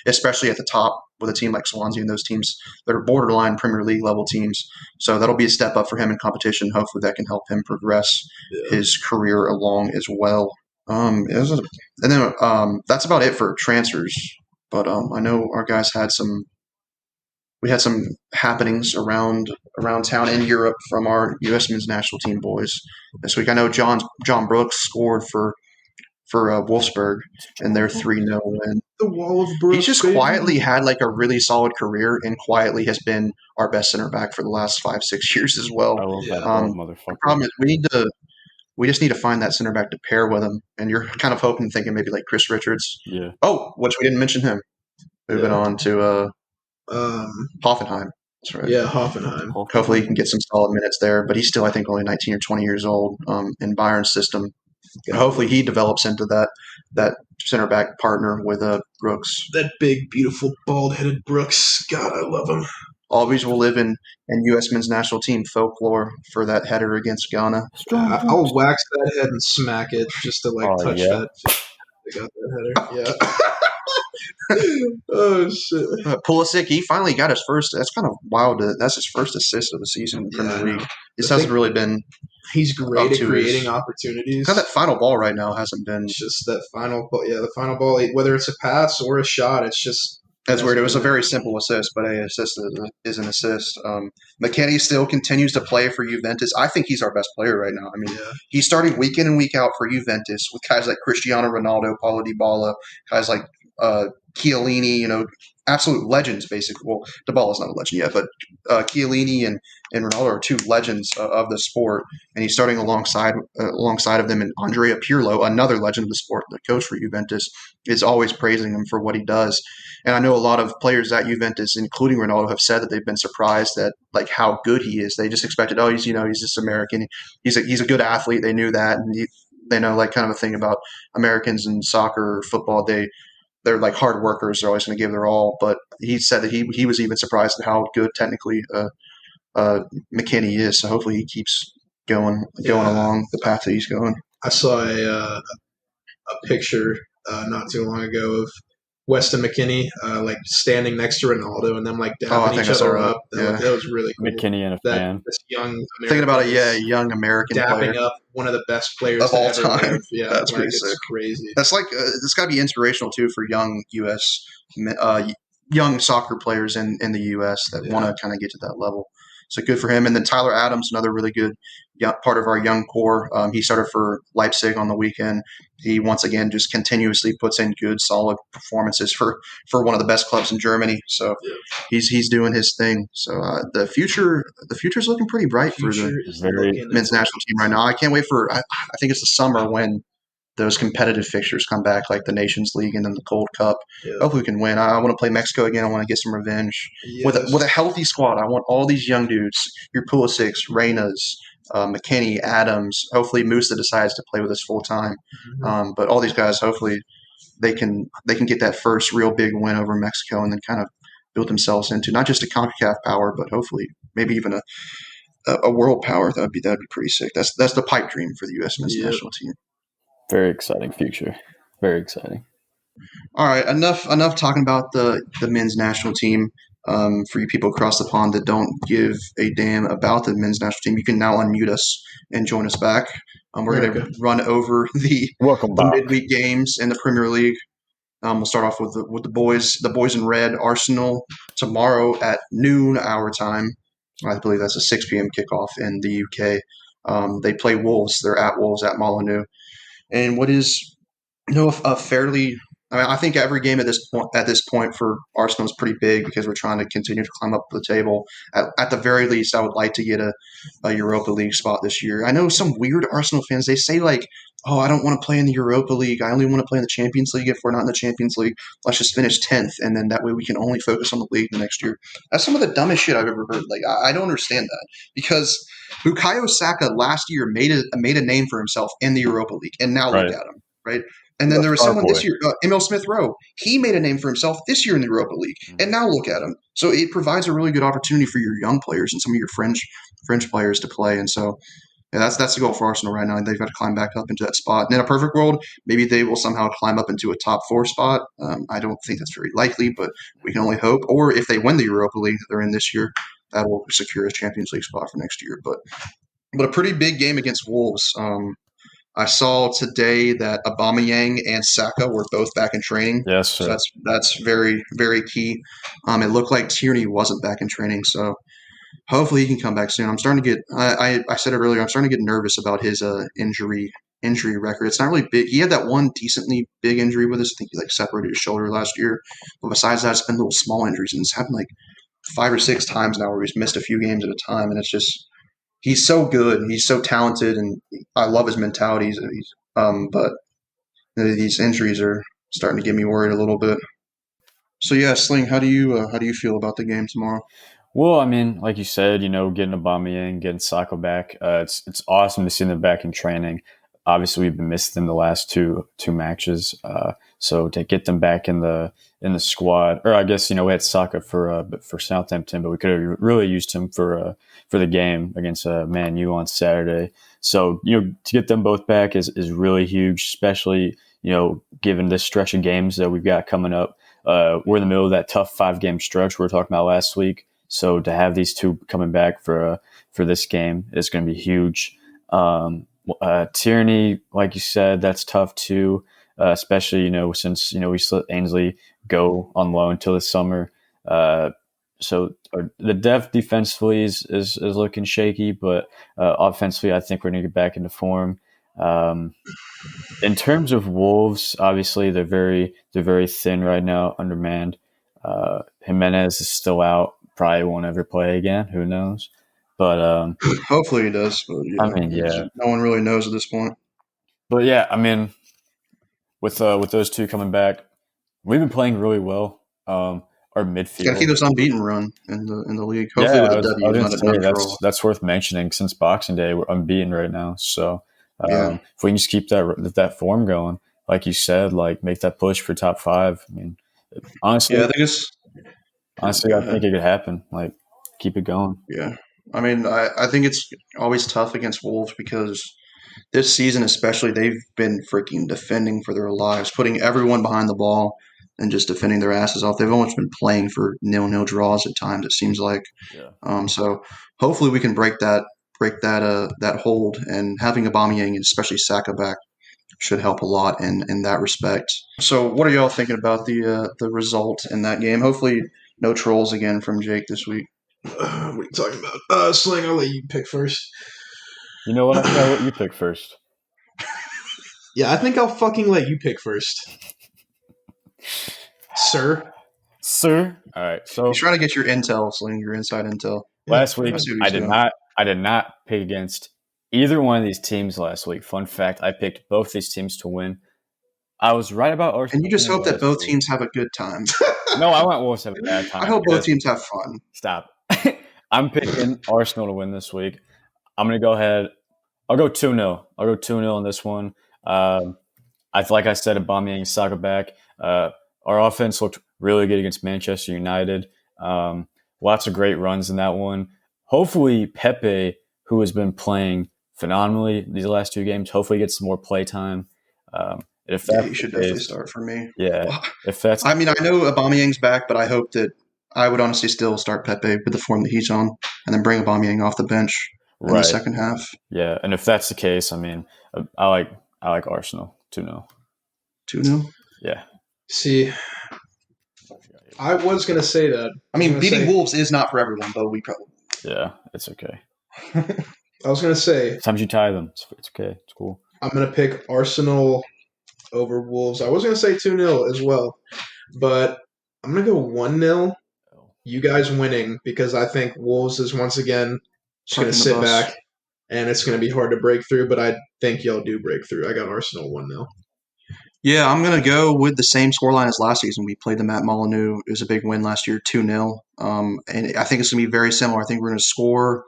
Especially at the top with a team like Swansea and those teams that are borderline Premier League level teams. So that'll be a step up for him in competition. Hopefully that can help him progress his career along as well. That's about it for transfers. But I know our guys had some happenings around town in Europe from our U.S. men's national team boys this week. I know John Brooks scored for Wolfsburg in their 3-0 win. The Wall of Brooks. He's just quietly had like a really solid career and quietly has been our best center back for the last 5-6 years as well. I love that motherfucker. The problem is we just need to find that center back to pair with him. And you're kind of thinking maybe like Chris Richards. Yeah. Oh, which we didn't mention him. Moving on to Hoffenheim. That's right. Yeah, Hoffenheim. Hopefully he can get some solid minutes there, but he's still, I think, only 19 or 20 years old in Bayern's system. And hopefully he develops into that center back partner with Brooks. That big, beautiful, bald-headed Brooks. God, I love him. Always will live in U.S. men's national team folklore for that header against Ghana. I'll wax that head and smack it just to touch that. I got that header. Yeah. Oh shit! Pulisic, he finally got his first. That's kind of wild. That's his first assist of the season in the Premier League. This hasn't really been. He's great at creating opportunities. That final ball right now hasn't been. It's just that final ball. Yeah, the final ball. Whether it's a pass or a shot, it's just. That's weird. It was a very simple assist, but an assist is an assist. McKennie still continues to play for Juventus. I think he's our best player right now. I mean, he's starting week in and week out for Juventus with guys like Cristiano Ronaldo, Paulo Dybala, guys like Chiellini, absolute legends, basically. Well, Dybala's not a legend yet, but Chiellini and Ronaldo are two legends of the sport, and he's starting alongside of them. And Andrea Pirlo, another legend of the sport, the coach for Juventus, is always praising him for what he does. And I know a lot of players at Juventus, including Ronaldo, have said that they've been surprised at like how good he is. They just expected, he's just American. He's a good athlete. They knew that, and they know like kind of a thing about Americans in soccer or football. They're like hard workers. They're always going to give their all. But he said that he was even surprised at how good technically McKennie is. So hopefully he keeps going along the path that he's going. I saw a picture not too long ago of Weston McKennie like standing next to Ronaldo and them like dapping each other up. That was really cool. McKennie and a fan. This young American thinking about it, young American dapping player. up one of the best players of all ever time. Live. Yeah, that's like, pretty sick. It's crazy. That's like it's got to be inspirational too for young U.S. Young soccer players in the U.S. that want to kind of get to that level. So good for him. And then Tyler Adams, another really good part of our young core. He started for Leipzig on the weekend. He once again just continuously puts in good, solid performances for one of the best clubs in Germany. So he's doing his thing. So the future's looking pretty bright for the men's national team right now. I can't wait for. I think it's the summer when those competitive fixtures come back, like the Nations League and then the Gold Cup. Yeah. Hopefully we can win. I want to play Mexico again. I want to get some revenge. Yes. With a healthy squad. I want all these young dudes, your Pulisic, Reynas, McKennie, Adams. Hopefully Musa decides to play with us full time. Mm-hmm. But all these guys, hopefully they can get that first real big win over Mexico and then kind of build themselves into not just a CONCACAF power, but hopefully maybe even a world power. That'd be pretty sick. That's the pipe dream for the U.S. men's national team. Very exciting future. Very exciting. All right, enough talking about the men's national team. For you people across the pond that don't give a damn about the men's national team, you can now unmute us and join us back. We're going to run over the midweek games in the Premier League. We'll start off with the boys in red. Arsenal tomorrow at noon our time. I believe that's a 6 p.m. kickoff in the UK. They play Wolves. They're at Wolves at Molineux. And what is a fairly – I think every game at this point for Arsenal is pretty big because we're trying to continue to climb up the table. At the very least, I would like to get a Europa League spot this year. I know some weird Arsenal fans, they say like, oh, I don't want to play in the Europa League. I only want to play in the Champions League. If we're not in the Champions League, let's just finish 10th, and then that way we can only focus on the league the next year. That's some of the dumbest shit I've ever heard. Like, I don't understand that because Bukayo Saka last year made a name for himself in the Europa League, and now look at him, right? And then there was someone this year, Emil Smith-Rowe. He made a name for himself this year in the Europa League, and now look at him. So it provides a really good opportunity for your young players and some of your French players to play. And so that's the goal for Arsenal right now. They've got to climb back up into that spot. And in a perfect world, maybe they will somehow climb up into a top 4 spot. I don't think that's very likely, but we can only hope. Or if they win the Europa League that they're in this year, that will secure a Champions League spot for next year. But a pretty big game against Wolves. I saw today that Aubameyang and Saka were both back in training. Yes, sir. So that's very, very key. It looked like Tierney wasn't back in training, so hopefully he can come back soon. I'm starting to get I said it earlier, I'm starting to get nervous about his injury record. It's not really big. He had that one decently big injury with us. I think he separated his shoulder last year. But besides that, it's been little small injuries, and it's happened 5 or 6 times now where he's missed a few games at a time, and it's just he's so good. He's so talented, and I love his mentality. But these injuries are starting to get me worried a little bit. So yeah, Sling, how do you feel about the game tomorrow? Well, I mean, like you said, getting Aubameyang, getting Saka back, it's awesome to see them back in training. Obviously, we've been missing them the last two matches, so to get them back in the squad, or I guess we had Saka for Southampton, but we could have really used him for the game against Man U on Saturday. So to get them both back is really huge, especially given this stretch of games that we've got coming up. We're in the middle of that tough 5-game stretch we were talking about last week. So to have these two coming back for this game is going to be huge. Tierney, like you said, that's tough too, especially since we let Ainsley go on loan until the summer. So the depth defensively is looking shaky, but offensively, I think we're going to get back into form. In terms of Wolves, obviously they're very thin right now, undermanned. Jimenez is still out. Probably won't ever play again. Who knows? But hopefully he does. But, yeah, no one really knows at this point. But yeah, I mean, with those two coming back, we've been playing really well. Our midfield. Got to keep this unbeaten run in the league. Hopefully with a W, not a draw. That's worth mentioning. Since Boxing Day, we're unbeaten right now. So if we can just keep that form going, like you said, make that push for top 5. I mean, honestly, I think it could happen. Keep it going. Yeah. I mean, I think it's always tough against Wolves because this season especially, they've been freaking defending for their lives, putting everyone behind the ball and just defending their asses off. They've almost been playing for 0-0 draws at times, it seems like. Yeah. So hopefully we can break that hold, and having Aubameyang and especially Saka back should help a lot in that respect. So what are y'all thinking about the result in that game? Hopefully no trolls again from Jake this week. What are you talking about? Sling, I'll let you pick first. You know what? I'm going to let you pick first. Yeah, I think I'll fucking let you pick first. Sir? All right. So he's trying to get your intel, Sling, your inside intel. Last week, I did not pick against either one of these teams last week. Fun fact, I picked both these teams to win. I was right about Arsenal. And you just hope that both teams have a good time. No, I want Wolves to have a bad time. I hope both teams have fun. Stop. I'm picking Arsenal to win this week. I'm going to go ahead. I'll go 2-0. I'll go 2-0 in this one. I like I said, Aubameyang, Saka back. Our offense looked really good against Manchester United. Lots of great runs in that one. Hopefully, Pepe, who has been playing phenomenally these last 2 games, hopefully gets some more play time. If Yeah, that's he the should definitely case, start for me. yeah. Well, If that's I mean, I know Aubameyang's back, but I hope that I would honestly still start Pepe with the form that he's on, and then bring Aubameyang off the bench in the right, second half. yeah. And if that's the case, I mean, I like Arsenal 2-0. 2-0. Yeah. See, I was gonna say that. I mean, beating Wolves is not for everyone, but we probably. Yeah, it's okay. I was gonna say Sometimes you tie them. It's okay. It's cool. I'm gonna pick Arsenal over Wolves. I was gonna say 2-0 as well, but I'm gonna go 1-0. You guys winning because I think Wolves is once again just gonna Parking the sit bus. back and it's gonna be hard to break through. But I think y'all do break through. I got Arsenal 1-0. Yeah, I'm going to go with the same scoreline as last season. We played them at Molineux. It was a big win last year, 2-0. And I think it's going to be very similar. I think we're going to score,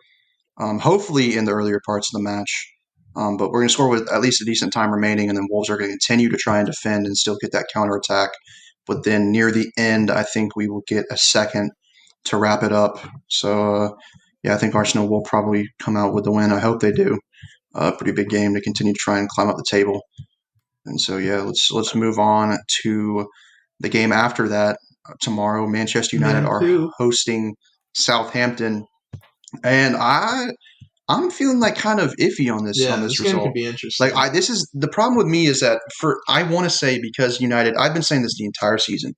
hopefully, in the earlier parts of the match. But we're going to score with at least a decent time remaining, and then Wolves are going to continue to try and defend and still get that counterattack. But then near the end, I think we will get a second to wrap it up. So, yeah, I think Arsenal will probably come out with the win. I hope they do. Pretty big game to continue to try and climb up the table. And so, yeah, let's move on to the game after that. Tomorrow, Manchester United are hosting Southampton, and I'm feeling like kind of iffy on this this result. game could be interesting. Like this is the problem with me is that I want to say because United, I've been saying this the entire season.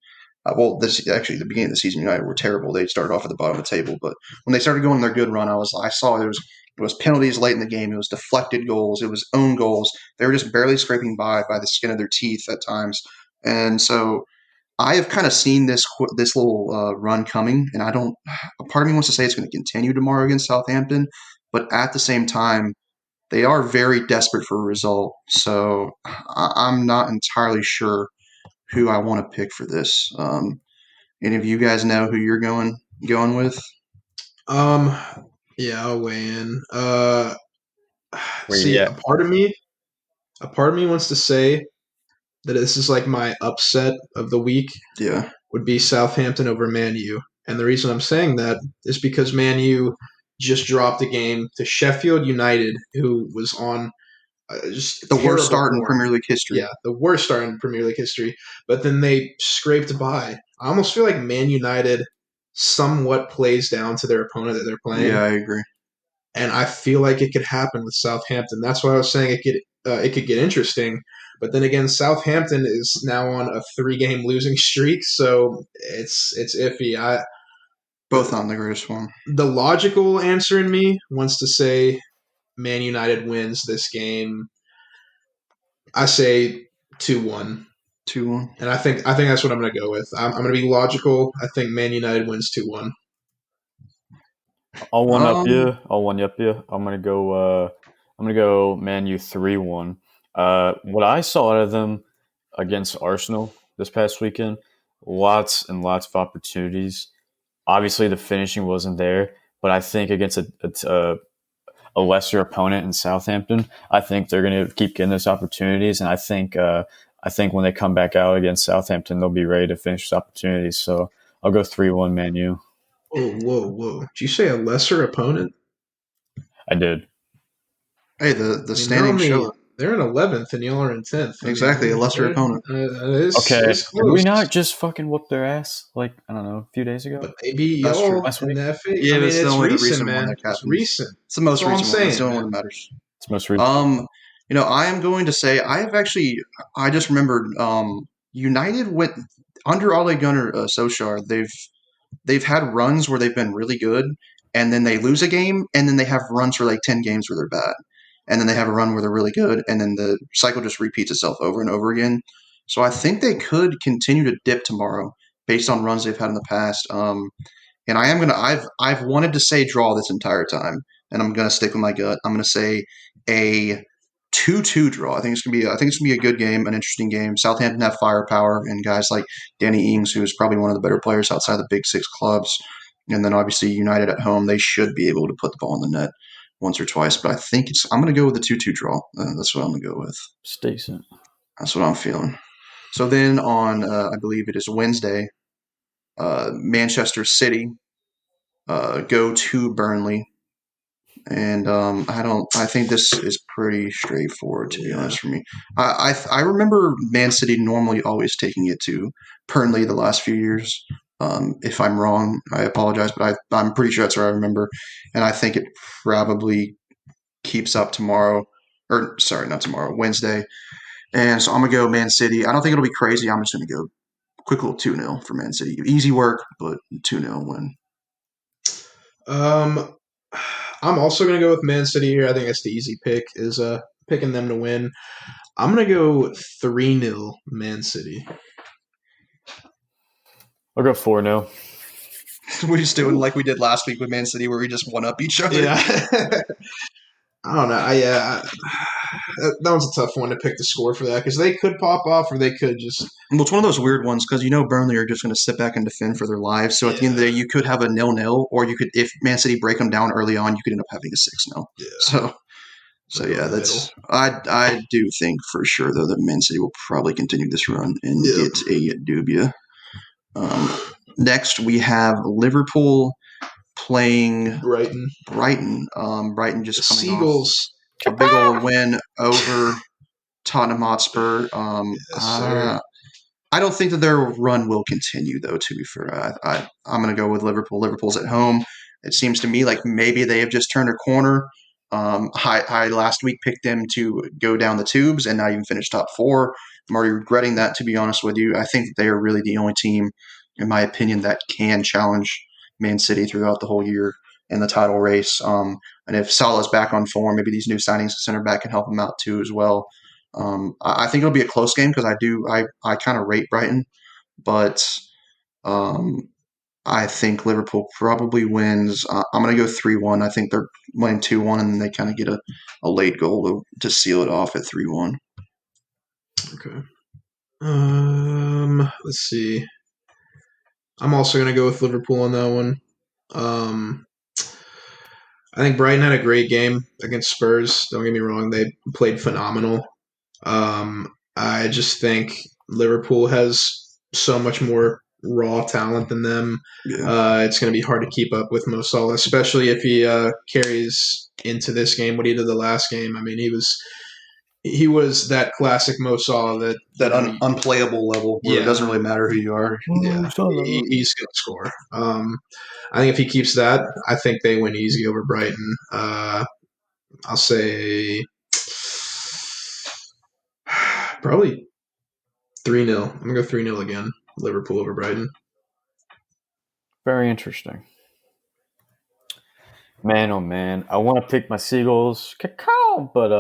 This actually the beginning of the season, United were terrible. They started off at the bottom of the table, but when they started going their good run, I saw there was penalties late in the game. It was deflected goals. It was own goals. They were just barely scraping by the skin of their teeth at times. And so I have kind of seen this little run coming, and I don't. A part of me wants to say it's going to continue tomorrow against Southampton, but at the same time, they are very desperate for a result. So I'm not entirely sure who I want to pick for this. Any of you guys know who you're going with? Yeah, I'll weigh in. Yeah. A part of me wants to say that this is like my upset of the week. Yeah, would be Southampton over Man U. And the reason I'm saying that is because Man U just dropped a game to Sheffield United, who was on just the worst start form. in Premier League history. Yeah, the worst start in Premier League history. But then they scraped by. I almost feel like Man United somewhat plays down to their opponent that they're playing. Yeah, I agree. And I feel like it could happen with Southampton. That's why I was saying it could get interesting. But then again, Southampton is now on a 3-game losing streak, so it's iffy. Both on the greatest form. The logical answer in me wants to say Man United wins this game. I say 2-1. 2-1. And I think that's what I'm going to go with. I'm going to be logical. I think Man United wins 2-1. I'll one up you. I'm gonna go Man U 3-1. What I saw out of them against Arsenal this past weekend, lots and lots of opportunities. Obviously, the finishing wasn't there, but I think against a lesser opponent in Southampton, I think they're going to keep getting those opportunities, and I think when they come back out against Southampton, they'll be ready to finish the opportunities. So I'll go 3-1 Man U. Whoa. Did you say a lesser opponent? I did. Hey, the standings show. They're in 11th and y'all are in 10th. Exactly, a lesser opponent. Okay, did we not just fucking whoop their ass like, I don't know, a few days ago? But maybe y'all in that phase. Yeah, I mean, it's it's recent, man. One it's recent. It's the most recent one. It's the only man. one that matters. It's most recent. I am going to say I just remembered United went under Ole Gunnar Solskjaer. They've had runs where they've been really good, and then they lose a game, and then they have runs for like 10 games where they're bad. And then they have a run where they're really good, and then the cycle just repeats itself over and over again. So I think they could continue to dip tomorrow based on runs they've had in the past. And I've wanted to say draw this entire time, and I'm gonna stick with my gut. I'm gonna say a 2-2 draw. I think it's gonna be a good game, an interesting game. Southampton have firepower and guys like Danny Ings, who is probably one of the better players outside the big 6 clubs. And then obviously United at home, they should be able to put the ball in the net once or twice. But I'm gonna go with the 2-2 draw. That's what I'm gonna go with. It's decent. That's what I'm feeling. So then on, I believe it is Wednesday, Manchester City go to Burnley. And I think this is pretty straightforward, to be honest, for me. I remember Man City normally always taking it to Burnley the last few years. If I'm wrong, I apologize, but I'm pretty sure that's what I remember. And I think it probably keeps up tomorrow, or sorry, not tomorrow, Wednesday. And so I'm gonna go Man City. I don't think it'll be crazy. I'm just gonna go quick little 2-0 for Man City. Easy work, but 2-0 win. I'm also going to go with Man City here. I think that's the easy pick, is picking them to win. I'm going to go 3-0 Man City. I'll go 4-0. We're just doing like we did last week with Man City, where we just one up each other. Yeah. I don't know. That was a tough one to pick the score for that, because they could pop off or they could just. Well, it's one of those weird ones because Burnley are just going to sit back and defend for their lives. So at the end of the day, you could have a 0-0, or you could, if Man City break them down early on, you could end up having a 6-0. Yeah. So yeah, that's I do think for sure though that Man City will probably continue this run and get a dubia. Next, we have Liverpool playing Brighton. Brighton just coming Seagulls. off a big old win over Tottenham Hotspur. I don't think that their run will continue, though, to be fair. I'm going to go with Liverpool. Liverpool's at home. It seems to me like maybe they have just turned a corner. I last week picked them to go down the tubes and not even finish top 4. I'm already regretting that, to be honest with you. I think that they are really the only team, in my opinion, that can challenge Man City throughout the whole year in the title race. And if Salah's back on form, maybe these new signings at center back can help him out too as well. I think it'll be a close game because I kind of rate Brighton, but I think Liverpool probably wins. I'm going to go 3-1. I think they're winning 2-1, and then they kind of get a late goal to seal it off at 3-1. Okay. Let's see. I'm also going to go with Liverpool on that one. I think Brighton had a great game against Spurs. Don't get me wrong. They played phenomenal. I just think Liverpool has so much more raw talent than them. Yeah. It's going to be hard to keep up with Mo Salah, especially if he carries into this game what he did the last game. I mean, he was that classic Mo Salah that unplayable level where it doesn't really matter who you are. Yeah, he's going to score. I think if he keeps that, I think they win easy over Brighton. I'll say probably 3-0. I'm going to go 3-0 again. Liverpool over Brighton. Very interesting. Man, oh man. I want to pick my Seagulls. Cacao, but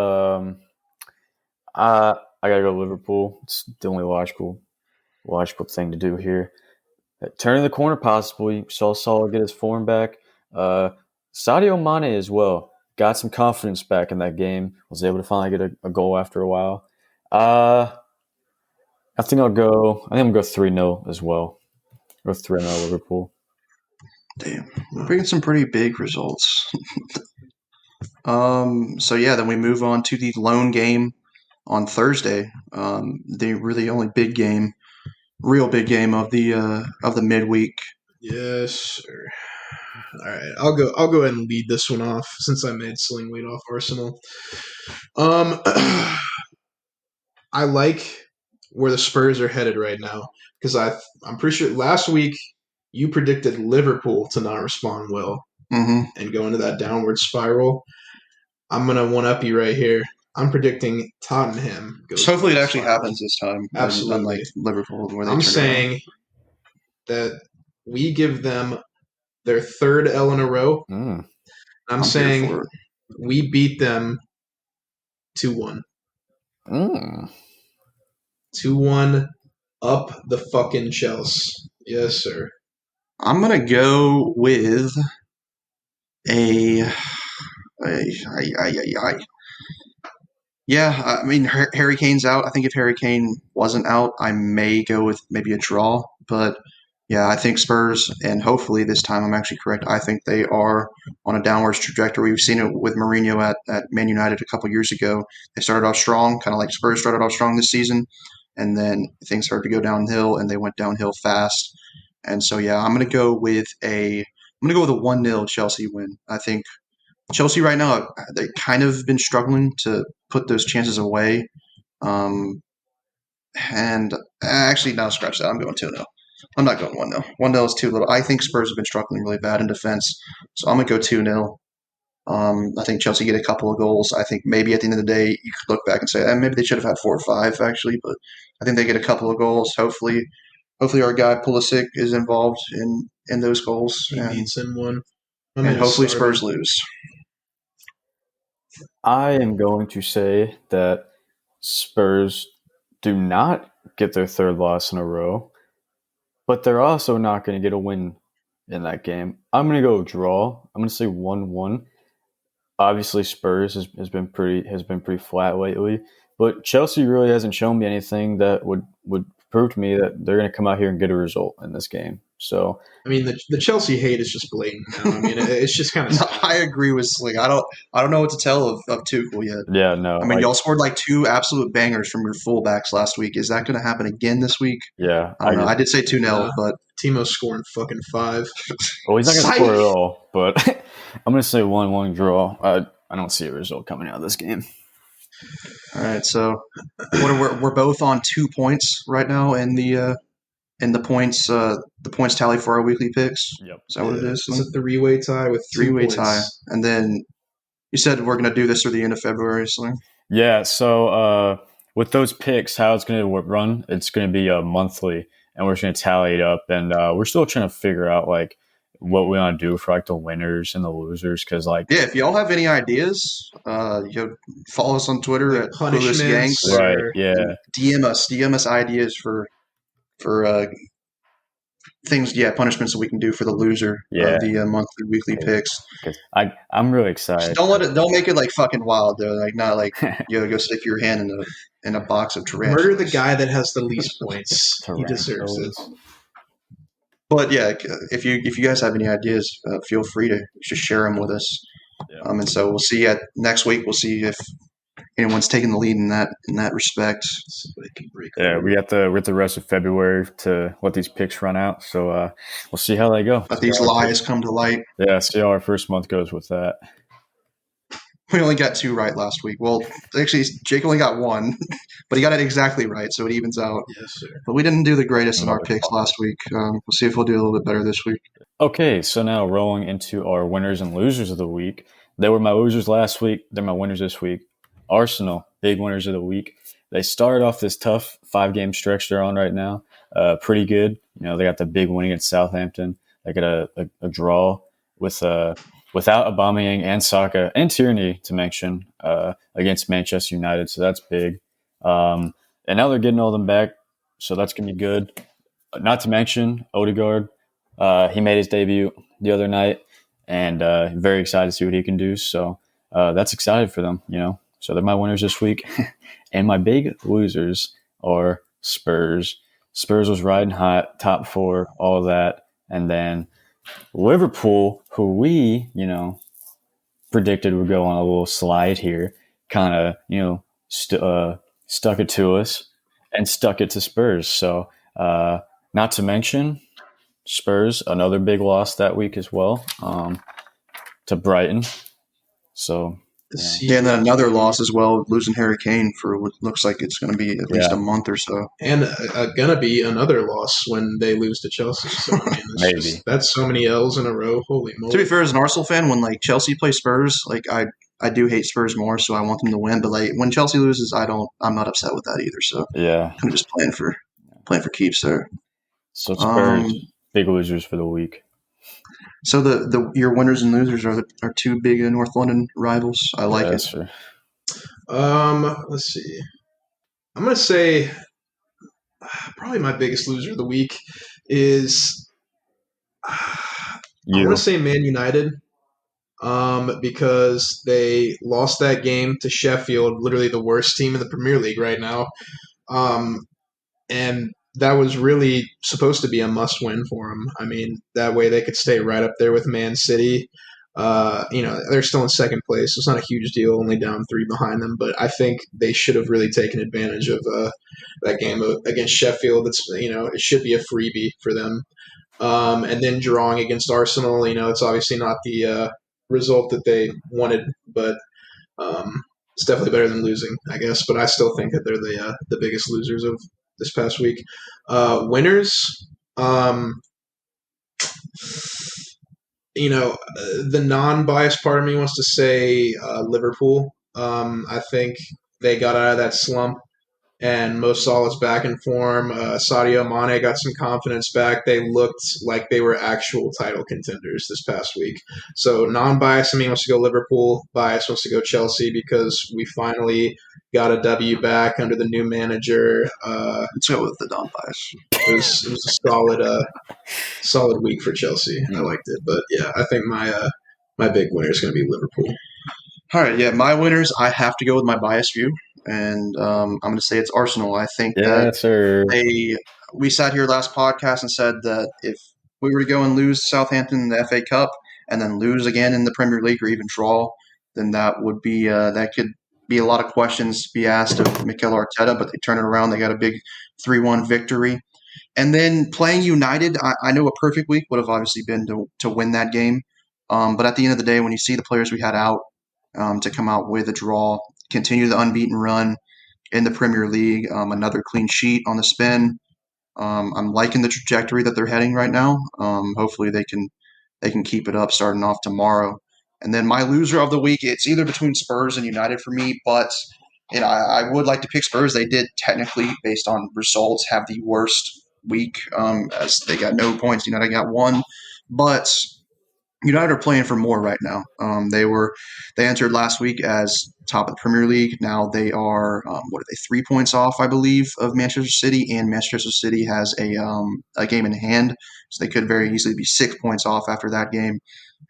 I got to go Liverpool. It's the only logical thing to do here. Turning the corner possibly. Saw Salah get his form back. Sadio Mane as well. Got some confidence back in that game. Was able to finally get a goal after a while. I think I'm going to go 3-0 as well. Go 3-0 Liverpool. Damn. We're bringing some pretty big results. So yeah, then we move on to the lone game on Thursday. The really only real big game of the midweek. Yes, sir. All right, I'll go ahead and lead this one off since I made Sling lead off Arsenal. I like where the Spurs are headed right now because I'm pretty sure last week you predicted Liverpool to not respond well and go into that downward spiral. I'm gonna one up you right here. I'm predicting Tottenham. So hopefully it actually happens this time. Absolutely, unlike Liverpool, where they I'm saying that we give them their third L in a row. I'm saying we beat them 2-1. 2-1 up the fucking Chelsea. Yes, sir. I'm going to go with Yeah, I mean, Harry Kane's out. I think if Harry Kane wasn't out, I may go with maybe a draw. But Yeah, I think Spurs, and hopefully this time I'm actually correct. I think they are on a downwards trajectory. We've seen it with Mourinho at Man United a couple years ago. They started off strong, kind of like Spurs started off strong this season, and then things started to go downhill, and they went downhill fast. And so, yeah, I'm gonna go with a 1-0 Chelsea win. I think Chelsea right now they kind of been struggling to put those chances away. Um, and actually, no, scratch that. I'm going 2-0. I'm not going 1-0. 1-0 is too little. I think Spurs have been struggling really bad in defense, so I'm gonna go 2-0. I think Chelsea get a couple of goals. I think maybe at the end of the day you could look back and say maybe they should have had 4 or 5 actually, but I think they get a couple of goals. Hopefully our guy Pulisic is involved in those goals, He needs him one. and hopefully Spurs lose. I am going to say that Spurs do not get their third loss in a row, but they're also not going to get a win in that game. I'm going to go draw. I'm going to say 1-1. Obviously, Spurs has been pretty flat lately, but Chelsea really hasn't shown me anything that would prove to me that they're going to come out here and get a result in this game. So, I mean, the Chelsea hate is just blatant now. I mean, it's just kind of. No, I agree with Sling. I don't know what to tell of Tuchel yet. yeah, no. I mean, y'all scored like 2 absolute bangers from your fullbacks last week. Is that going to happen again this week? Yeah, I don't know. I did say 2-0, but Timo's scoring fucking 5. well, he's not going to score at all. But I'm going to say 1-1 draw. I don't see a result coming out of this game. All right, so we're both on 2 points right now in the points tally for our weekly picks. Yep. Is that what it is? It's a 3-way tie with 2 3-way points. tie, and then you said we're going to do this through the end of February, Sling. Yeah. So with those picks, how it's going to run, it's going to be monthly, and we're just going to tally it up, and we're still trying to figure out like what we want to do for like the winners and the losers, because like if y'all have any ideas, follow us on Twitter Like at Clueless punishments, Yanks. right, yeah, DM us ideas for things, punishments that we can do for the loser of the monthly weekly picks. because I'm really excited. Just don't make it like fucking wild though. Like not like go stick your hand in a box of tarantulas. Murder the guy that has the least points. He deserves it. But yeah, if you guys have any ideas, feel free to just share them with us. Yeah. And so we'll see you next week. We'll see if anyone's taking the lead in that respect. Yeah, we got the rest of February to let these picks run out. So we'll see how they go. Let these lies come to light. Yeah, see how our first month goes with that. We only got 2 right last week. Well, actually, Jake only got 1, but he got it exactly right, so it evens out. Yes, sir. But we didn't do the greatest in our picks last week. We'll see if we'll do a little bit better this week. Okay, so now rolling into our winners and losers of the week. They were my losers last week. They're my winners this week. Arsenal, big winners of the week. They started off this tough 5-game stretch they're on right now. Pretty good. You know, they got the big win against Southampton. They got a draw with without Aubameyang and Saka and Tierney to mention against Manchester United. So that's big. And now they're getting all them back. So that's going to be good. Not to mention Odegaard. He made his debut the other night, and very excited to see what he can do. So that's excited for them, you know. So they're my winners this week. And my big losers are Spurs. Spurs was riding hot, top 4, all of that. And then Liverpool, who we, you know, predicted would go on a little slide here, kind of, you know, stuck it to us and stuck it to Spurs. So not to mention Spurs, another big loss that week as well to Brighton. So and then another loss as well, losing Harry Kane for what looks like it's going to be at least a month or so. And gonna be another loss when they lose to Chelsea. So I mean, maybe that's so many L's in a row. Holy moly! To be fair, as an Arsenal fan, when like Chelsea plays Spurs, like I do hate Spurs more, so I want them to win. But like when Chelsea loses, I'm not upset with that either. So yeah, I'm just playing for keeps there. So Spurs, big losers for the week. So your winners and losers are 2 big North London rivals. I like it. Sure. Let's see. I'm gonna say probably my biggest loser of the week is I want to say Man United. Because they lost that game to Sheffield, literally the worst team in the Premier League right now. And that was really supposed to be a must-win for them. I mean, that way they could stay right up there with Man City. They're still in second place. So it's not a huge deal, only down 3 behind them. But I think they should have really taken advantage of that game against Sheffield. It should be a freebie for them. And then drawing against Arsenal, it's obviously not the result that they wanted, but it's definitely better than losing, I guess. But I still think that they're the biggest losers of this past week. Winners, the non-biased part of me wants to say Liverpool. I think they got out of that slump, and Mo Salah's back in form. Sadio Mane got some confidence back. They looked like they were actual title contenders this past week. So non-biased in me wants to go Liverpool. Bias wants to go Chelsea because we finally got a W back under the new manager. Let's go with the non-bias. It was a solid week for Chelsea. I liked it, but yeah, I think my big winner is going to be Liverpool. All right, yeah, my winners. I have to go with my biased view, and I'm going to say it's Arsenal. I think we sat here last podcast and said that if we were to go and lose to Southampton in the FA Cup and then lose again in the Premier League or even draw, then that would be that could be a lot of questions to be asked of Mikel Arteta. But they turn it around. They got a big 3-1 victory. And then playing United, I know a perfect week would have obviously been to win that game. But at the end of the day, when you see the players we had out to come out with a draw, continue the unbeaten run in the Premier League, another clean sheet on the spin. I'm liking the trajectory that they're heading right now. Hopefully they can keep it up starting off tomorrow. And then my loser of the week, it's either between Spurs and United for me, but I would like to pick Spurs. They did technically, based on results, have the worst week as they got no points. United got 1, but United are playing for more right now. They entered last week as top of the Premier League. Now they are 3 points off, I believe, of Manchester City, and Manchester City has a game in hand, so they could very easily be 6 points off after that game.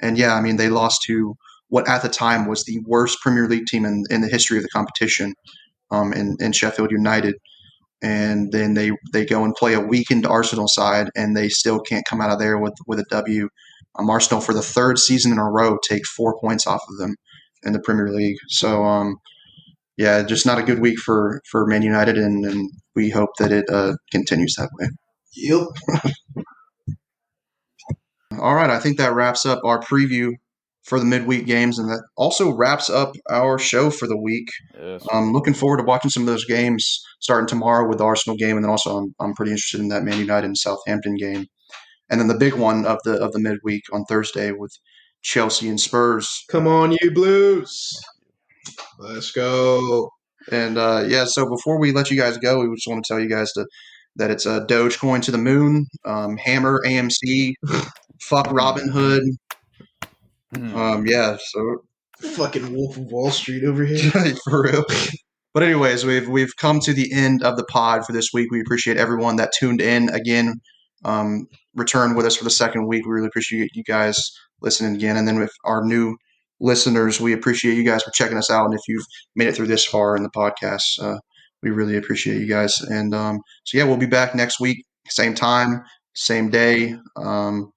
And yeah, I mean they lost to what at the time was the worst Premier League team in the history of the competition, in Sheffield United. And then they go and play a weakened Arsenal side, and they still can't come out of there with a W. Arsenal, for the 3rd season in a row, take 4 points off of them in the Premier League. So, yeah, just not a good week for Man United, and we hope that it continues that way. Yep. All right, I think that wraps up our preview for the midweek games, and that also wraps up our show for the week. Yes. I'm looking forward to watching some of those games starting tomorrow with the Arsenal game, and then also I'm pretty interested in that Man United and Southampton game. And then the big one of the midweek on Thursday with Chelsea and Spurs. Come on, you Blues! Let's go. And so before we let you guys go, we just want to tell you guys that it's a Dogecoin to the moon, Hammer AMC, fuck Robin Hood. So fucking Wolf of Wall Street over here. For real. But anyways, we've come to the end of the pod for this week. We appreciate everyone that tuned in again. Return with us for the 2nd week. We really appreciate you guys listening again. And then with our new listeners, we appreciate you guys for checking us out. And if you've made it through this far in the podcast, we really appreciate you guys. And we'll be back next week, same time, same day. And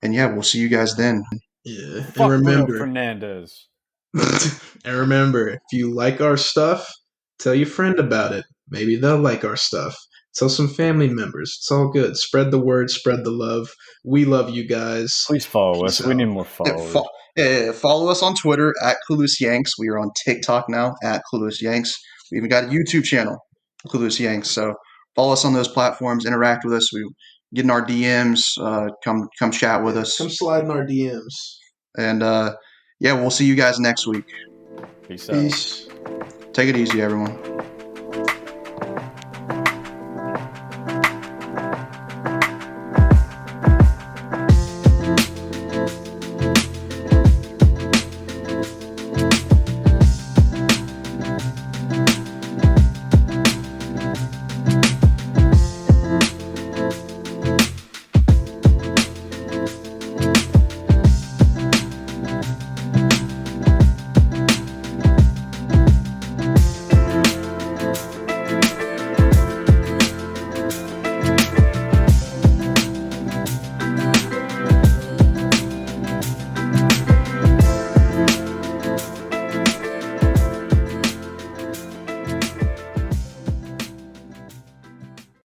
we'll see you guys then. Yeah. Fuck And remember, Bruno Fernandes. And remember, if you like our stuff, tell your friend about it. Maybe they'll like our stuff. Tell some family members. It's all good. Spread the word. Spread the love. We love you guys. Please follow us. We need more followers. Follow us on Twitter at Clueless Yanks. We are on TikTok now at Clueless Yanks. We even got a YouTube channel, Clueless Yanks. So follow us on those platforms. Interact with us. We get in our DMs. Come chat with us. Come slide in our DMs. And we'll see you guys next week. Peace out. Take it easy, everyone.